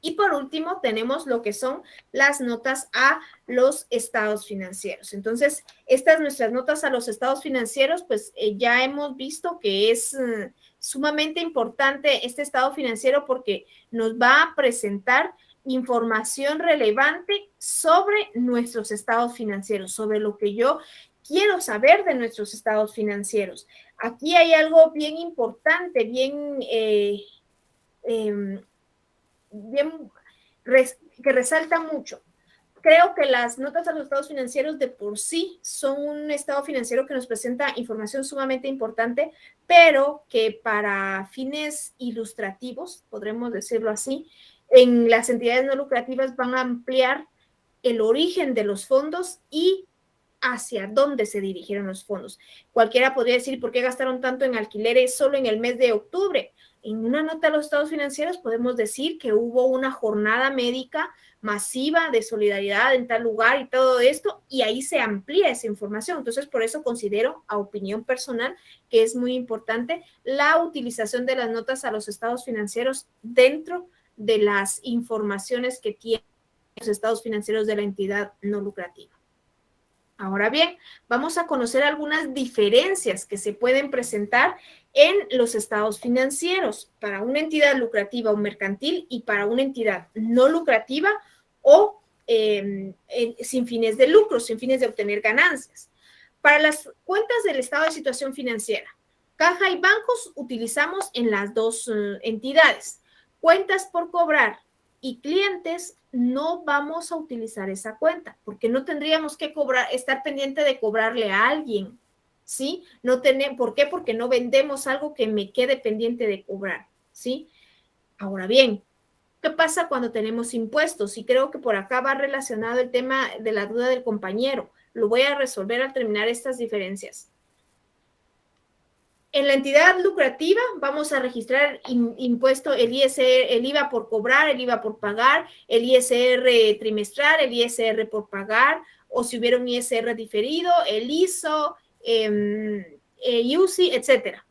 Y por último, tenemos lo que son las notas a los estados financieros. Entonces, estas nuestras notas a los estados financieros, pues ya hemos visto que es sumamente importante este estado financiero porque nos va a presentar información relevante sobre nuestros estados financieros, sobre lo que yo quiero saber de nuestros estados financieros. Aquí hay algo bien importante, bien que resalta mucho. Creo que las notas a los estados financieros de por sí son un estado financiero que nos presenta información sumamente importante, pero que para fines ilustrativos, podremos decirlo así, en las entidades no lucrativas van a ampliar el origen de los fondos y hacia dónde se dirigieron los fondos. Cualquiera podría decir, ¿por qué gastaron tanto en alquileres solo en el mes de octubre? En una nota de los estados financieros podemos decir que hubo una jornada médica masiva de solidaridad en tal lugar y todo esto, y ahí se amplía esa información. Entonces, por eso considero, a opinión personal, que es muy importante la utilización de las notas a los estados financieros dentro de las informaciones que tienen los estados financieros de la entidad no lucrativa. Ahora bien, vamos a conocer algunas diferencias que se pueden presentar en los estados financieros para una entidad lucrativa o mercantil y para una entidad no lucrativa o sin fines de lucro, sin fines de obtener ganancias. Para las cuentas del estado de situación financiera, caja y bancos utilizamos en las dos entidades. Cuentas por cobrar y clientes, no vamos a utilizar esa cuenta porque no tendríamos que estar pendiente de cobrarle a alguien, ¿sí? ¿Por qué? Porque no vendemos algo que me quede pendiente de cobrar, ¿sí? Ahora bien, ¿qué pasa cuando tenemos impuestos? Y creo que por acá va relacionado el tema de la duda del compañero. Lo voy a resolver al terminar estas diferencias. En la entidad lucrativa vamos a registrar impuesto, el ISR, el IVA por cobrar, el IVA por pagar, el ISR trimestral, el ISR por pagar, o si hubiera un ISR diferido, el ISO, UCI, etcétera.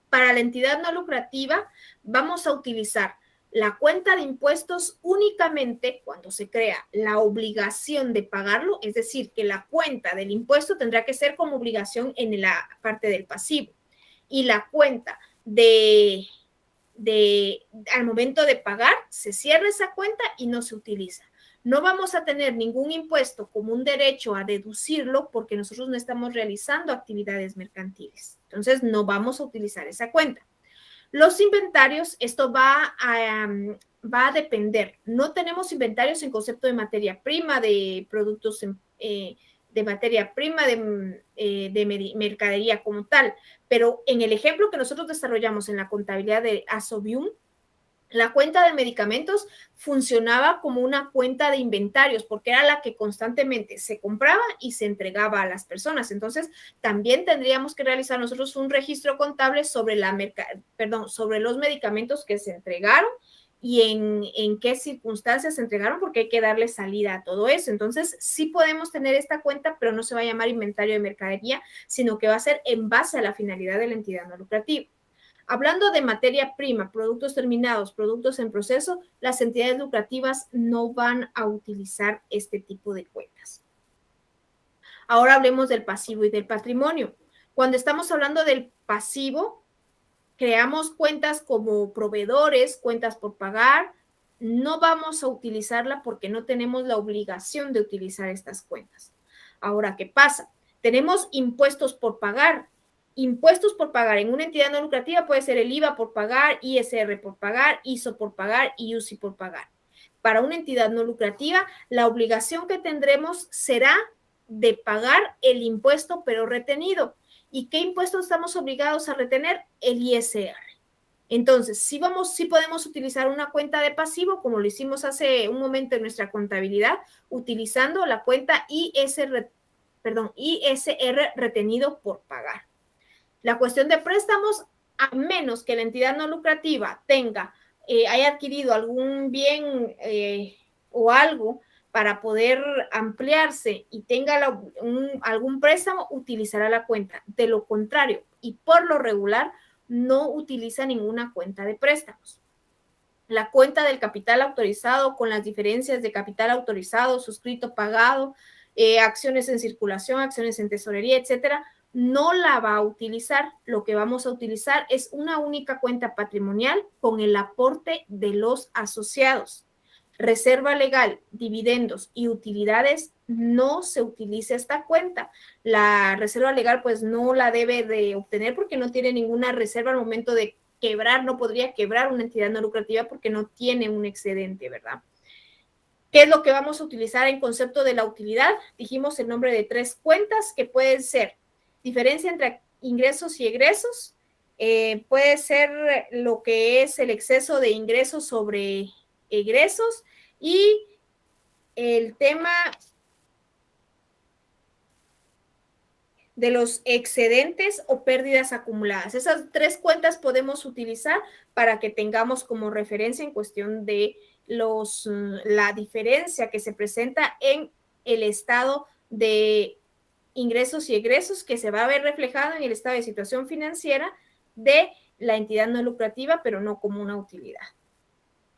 Para la entidad no lucrativa vamos a utilizar la cuenta de impuestos únicamente cuando se crea la obligación de pagarlo, es decir, que la cuenta del impuesto tendrá que ser como obligación en la parte del pasivo. Y la cuenta al momento de pagar, se cierra esa cuenta y no se utiliza. No vamos a tener ningún impuesto como un derecho a deducirlo porque nosotros no estamos realizando actividades mercantiles. Entonces, no vamos a utilizar esa cuenta. Los inventarios, esto va a depender. No tenemos inventarios en concepto de materia prima, de productos de materia prima, de mercadería como tal, pero en el ejemplo que nosotros desarrollamos en la contabilidad de Asobium, la cuenta de medicamentos funcionaba como una cuenta de inventarios porque era la que constantemente se compraba y se entregaba a las personas. Entonces, también tendríamos que realizar nosotros un registro contable sobre los medicamentos que se entregaron y en qué circunstancias se entregaron, porque hay que darle salida a todo eso. Entonces, sí podemos tener esta cuenta, pero no se va a llamar inventario de mercadería, sino que va a ser en base a la finalidad de la entidad no lucrativa. Hablando de materia prima, productos terminados, productos en proceso, las entidades lucrativas no van a utilizar este tipo de cuentas. Ahora hablemos del pasivo y del patrimonio. Cuando estamos hablando del pasivo, creamos cuentas como proveedores, cuentas por pagar, no vamos a utilizarla porque no tenemos la obligación de utilizar estas cuentas. Ahora, ¿qué pasa? Tenemos impuestos por pagar. Impuestos por pagar en una entidad no lucrativa puede ser el IVA por pagar, ISR por pagar, ISO por pagar y UCI por pagar. Para una entidad no lucrativa, la obligación que tendremos será de pagar el impuesto, pero retenido. ¿Y qué impuesto estamos obligados a retener? El ISR. Entonces, sí podemos utilizar una cuenta de pasivo, como lo hicimos hace un momento en nuestra contabilidad, utilizando la cuenta ISR retenido por pagar. La cuestión de préstamos, a menos que la entidad no lucrativa haya adquirido algún bien o algo para poder ampliarse y tenga algún préstamo, utilizará la cuenta. De lo contrario, y por lo regular, no utiliza ninguna cuenta de préstamos. La cuenta del capital autorizado con las diferencias de capital autorizado, suscrito, pagado, acciones en circulación, acciones en tesorería, etcétera, no la va a utilizar. Lo que vamos a utilizar es una única cuenta patrimonial con el aporte de los asociados. Reserva legal, dividendos y utilidades, no se utiliza esta cuenta. La reserva legal pues no la debe de obtener porque no tiene ninguna reserva al momento de quebrar, no podría quebrar una entidad no lucrativa porque no tiene un excedente, ¿verdad? ¿Qué es lo que vamos a utilizar en concepto de la utilidad? Dijimos el nombre de 3 cuentas que pueden ser diferencia entre ingresos y egresos, puede ser lo que es el exceso de ingresos sobre egresos y el tema de los excedentes o pérdidas acumuladas. Esas 3 cuentas podemos utilizar para que tengamos como referencia en cuestión de la diferencia que se presenta en el estado de ingresos y egresos que se va a ver reflejado en el estado de situación financiera de la entidad no lucrativa, pero no como una utilidad.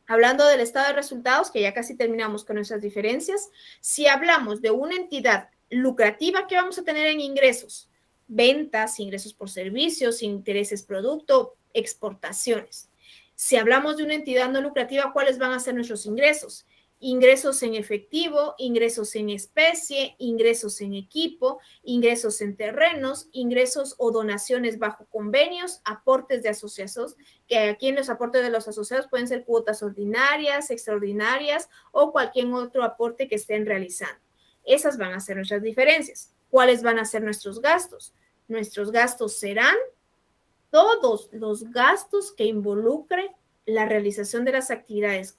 Hablando del estado de resultados, que ya casi terminamos con nuestras diferencias, si hablamos de una entidad lucrativa, ¿qué vamos a tener en ingresos? Ventas, ingresos por servicios, intereses producto, exportaciones. Si hablamos de una entidad no lucrativa, ¿cuáles van a ser nuestros ingresos? Ingresos en efectivo, ingresos en especie, ingresos en equipo, ingresos en terrenos, ingresos o donaciones bajo convenios, aportes de asociaciones, que aquí en los aportes de los asociados pueden ser cuotas ordinarias, extraordinarias o cualquier otro aporte que estén realizando. Esas van a ser nuestras diferencias. ¿Cuáles van a ser nuestros gastos? Nuestros gastos serán todos los gastos que involucren la realización de las actividades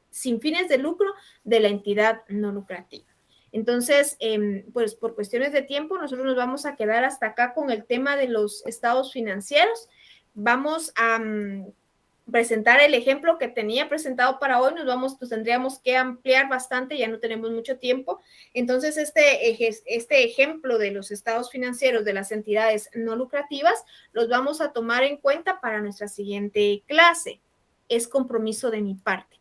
sin fines de lucro de la entidad no lucrativa. Entonces, pues por cuestiones de tiempo, nosotros nos vamos a quedar hasta acá con el tema de los estados financieros. Vamos a presentar el ejemplo que tenía presentado para hoy, pues tendríamos que ampliar bastante, ya no tenemos mucho tiempo. Entonces, este ejemplo de los estados financieros de las entidades no lucrativas los vamos a tomar en cuenta para nuestra siguiente clase. Es compromiso de mi parte.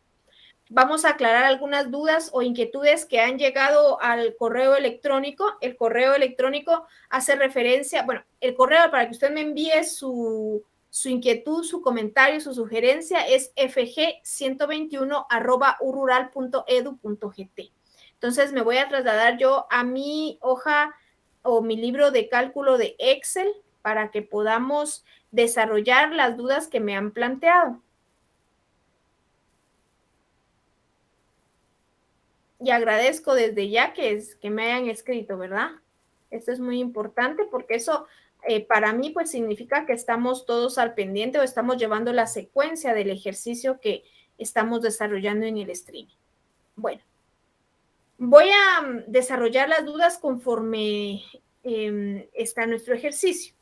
Vamos a aclarar algunas dudas o inquietudes que han llegado al correo electrónico. El correo electrónico hace referencia, bueno, el correo para que usted me envíe su inquietud, su comentario, su sugerencia es fg121@urural.edu.gt. Entonces me voy a trasladar yo a mi hoja o mi libro de cálculo de Excel para que podamos desarrollar las dudas que me han planteado. Y agradezco desde ya que me hayan escrito, ¿verdad? Esto es muy importante porque eso para mí pues significa que estamos todos al pendiente o estamos llevando la secuencia del ejercicio que estamos desarrollando en el streaming. Bueno, voy a desarrollar las dudas conforme está nuestro ejercicio.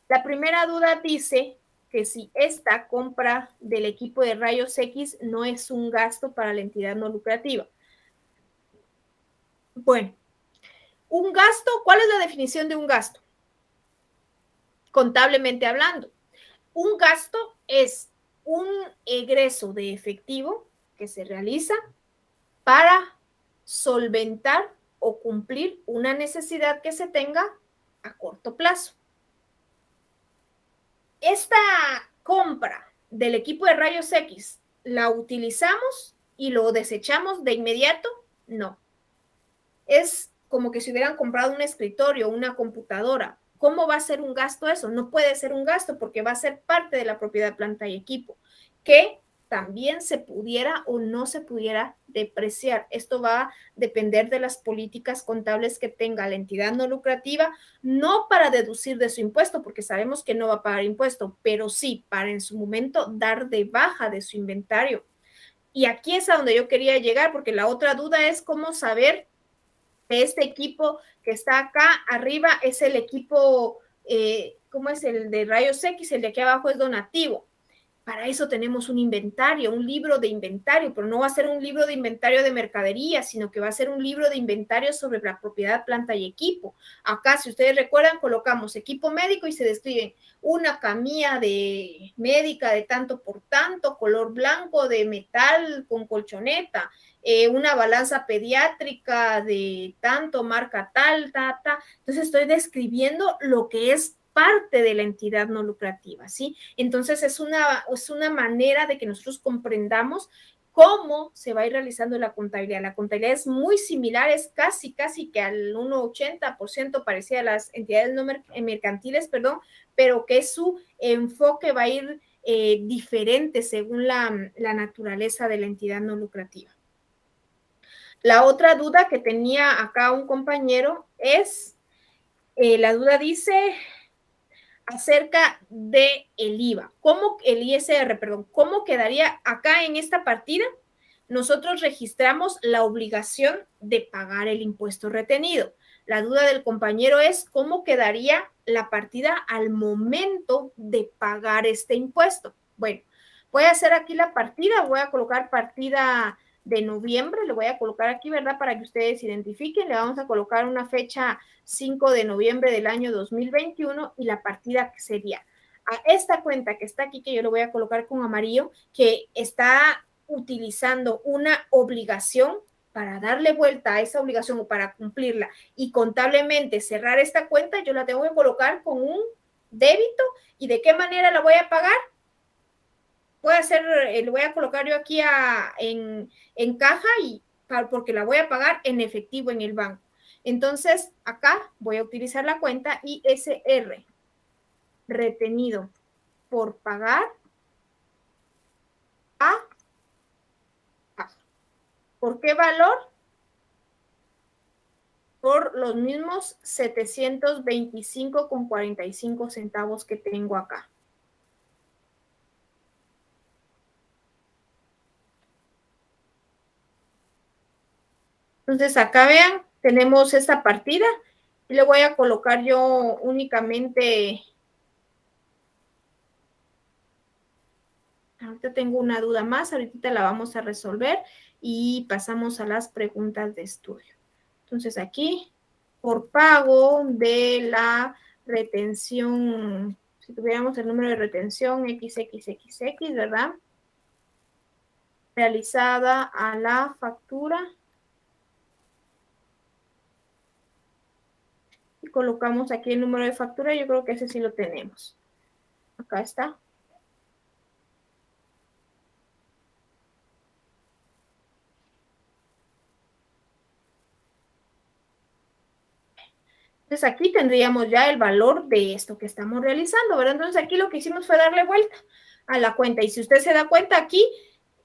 La primera duda dice que si esta compra del equipo de rayos X no es un gasto para la entidad no lucrativa. Bueno, un gasto, ¿cuál es la definición de un gasto? Contablemente hablando, un gasto es un egreso de efectivo que se realiza para solventar o cumplir una necesidad que se tenga a corto plazo. Esta compra del equipo de rayos X ¿La utilizamos y lo desechamos de inmediato? No. Es como que si hubieran comprado un escritorio, una computadora. ¿Cómo va a ser un gasto eso? No puede ser un gasto porque va a ser parte de la propiedad, planta y equipo, que también se pudiera o no se pudiera depreciar. Esto va a depender de las políticas contables que tenga la entidad no lucrativa, no para deducir de su impuesto, porque sabemos que no va a pagar impuesto, pero sí para en su momento dar de baja de su inventario. Y aquí es a donde yo quería llegar, porque la otra duda es cómo saber que este equipo que está acá arriba es el equipo, ¿cómo es? El de rayos X, el de aquí abajo es donativo. Para eso tenemos un inventario, un libro de inventario, pero no va a ser un libro de inventario de mercadería, sino que va a ser un libro de inventario sobre la propiedad, planta y equipo. Acá, si ustedes recuerdan, colocamos equipo médico y se describen una camilla de médica de tanto por tanto, color blanco, de metal con colchoneta, una balanza pediátrica de tanto, marca tal, ta, ta. Entonces estoy describiendo lo que es parte de la entidad no lucrativa, ¿sí? Entonces es una manera de que nosotros comprendamos cómo se va a ir realizando la contabilidad. La contabilidad es muy similar, es casi que al 1,80% parecida a las entidades no mercantiles, perdón, pero que su enfoque va a ir diferente según la naturaleza de la entidad no lucrativa. La otra duda que tenía acá un compañero es, la duda dice acerca de el IVA, cómo el ISR, perdón, cómo quedaría acá en esta partida. Nosotros registramos la obligación de pagar el impuesto retenido. La duda del compañero es cómo quedaría la partida al momento de pagar este impuesto. Bueno, voy a hacer aquí la partida, voy a colocar partida de noviembre, le voy a colocar aquí, ¿verdad? Para que ustedes identifiquen, le vamos a colocar una fecha 5 de noviembre del año 2021 y la partida que sería a esta cuenta que está aquí, que yo lo voy a colocar con amarillo, que está utilizando una obligación para darle vuelta a esa obligación o para cumplirla y contablemente cerrar esta cuenta, yo la tengo que colocar con un débito. ¿Y de qué manera la voy a pagar? Voy a hacer, lo voy a colocar yo aquí en caja y porque la voy a pagar en efectivo en el banco. Entonces, acá voy a utilizar la cuenta ISR retenido por pagar a caja. ¿Por qué valor? Por los mismos 725,45 centavos que tengo acá. Entonces, acá vean, tenemos esta partida y le voy a colocar yo únicamente. Ahorita tengo una duda más, ahorita la vamos a resolver y pasamos a las preguntas de estudio. Entonces aquí, por pago de la retención, si tuviéramos el número de retención XXXX, ¿verdad? Realizada a la factura. Y colocamos aquí el número de factura, yo creo que ese sí lo tenemos. Acá está. Entonces aquí tendríamos ya el valor de esto que estamos realizando, ¿verdad? Entonces aquí lo que hicimos fue darle vuelta a la cuenta. Y si usted se da cuenta aquí,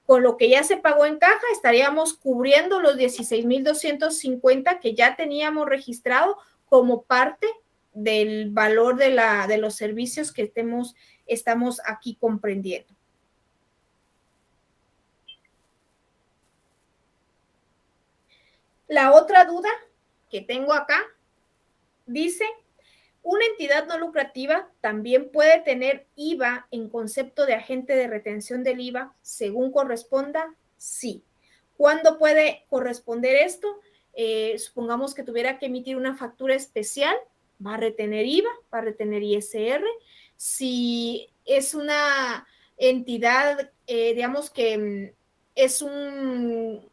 con lo que ya se pagó en caja, estaríamos cubriendo los 16,250 que ya teníamos registrado como parte del valor de los servicios que estamos aquí comprendiendo. La otra duda que tengo acá dice, ¿una entidad no lucrativa también puede tener IVA en concepto de agente de retención del IVA según corresponda? Sí. ¿Cuándo puede corresponder esto? Supongamos que tuviera que emitir una factura especial, va a retener IVA, va a retener ISR. Si es una entidad, digamos que es un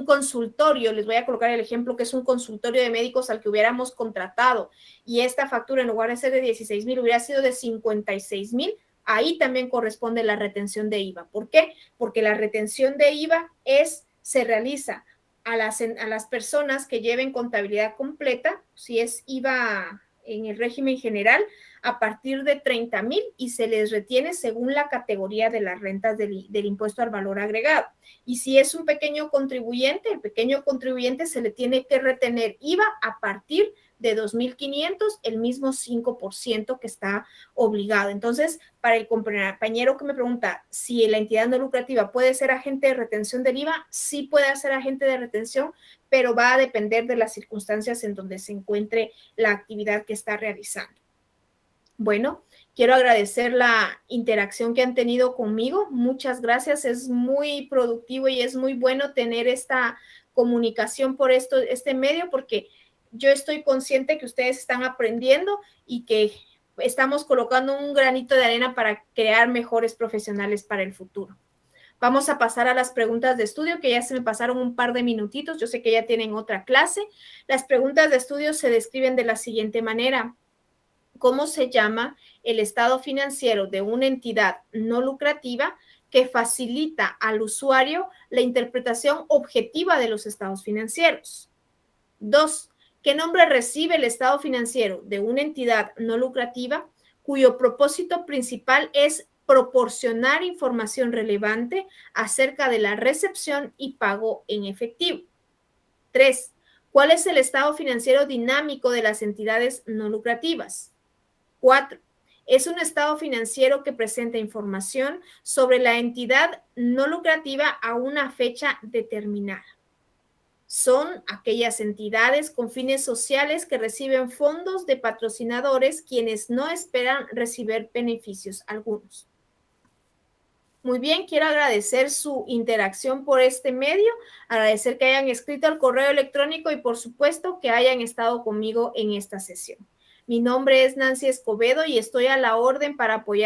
consultorio, les voy a colocar el ejemplo que es un consultorio de médicos al que hubiéramos contratado y esta factura en lugar de ser de 16,000 hubiera sido de 56,000, ahí también corresponde la retención de IVA. ¿Por qué? Porque la retención de IVA se realiza a las personas que lleven contabilidad completa, si es IVA en el régimen general, a partir de 30,000 y se les retiene según la categoría de las rentas del impuesto al valor agregado. Y si es un pequeño contribuyente, el pequeño contribuyente se le tiene que retener IVA a partir de 2,500, el mismo 5% que está obligado. Entonces, para el compañero que me pregunta si la entidad no lucrativa puede ser agente de retención del IVA, sí puede ser agente de retención, pero va a depender de las circunstancias en donde se encuentre la actividad que está realizando. Bueno, quiero agradecer la interacción que han tenido conmigo. Muchas gracias. Es muy productivo y es muy bueno tener esta comunicación por este medio, porque yo estoy consciente que ustedes están aprendiendo y que estamos colocando un granito de arena para crear mejores profesionales para el futuro. Vamos a pasar a las preguntas de estudio, que ya se me pasaron un par de minutitos. Yo sé que ya tienen otra clase. Las preguntas de estudio se describen de la siguiente manera. ¿Cómo se llama el estado financiero de una entidad no lucrativa que facilita al usuario la interpretación objetiva de los estados financieros? 2. ¿Qué nombre recibe el estado financiero de una entidad no lucrativa cuyo propósito principal es proporcionar información relevante acerca de la recepción y pago en efectivo? 3. ¿Cuál es el estado financiero dinámico de las entidades no lucrativas? 4. Es un estado financiero que presenta información sobre la entidad no lucrativa a una fecha determinada. Son aquellas entidades con fines sociales que reciben fondos de patrocinadores quienes no esperan recibir beneficios algunos. Muy bien, quiero agradecer su interacción por este medio, agradecer que hayan escrito al correo electrónico y por supuesto que hayan estado conmigo en esta sesión. Mi nombre es Nancy Escobedo y estoy a la orden para apoyar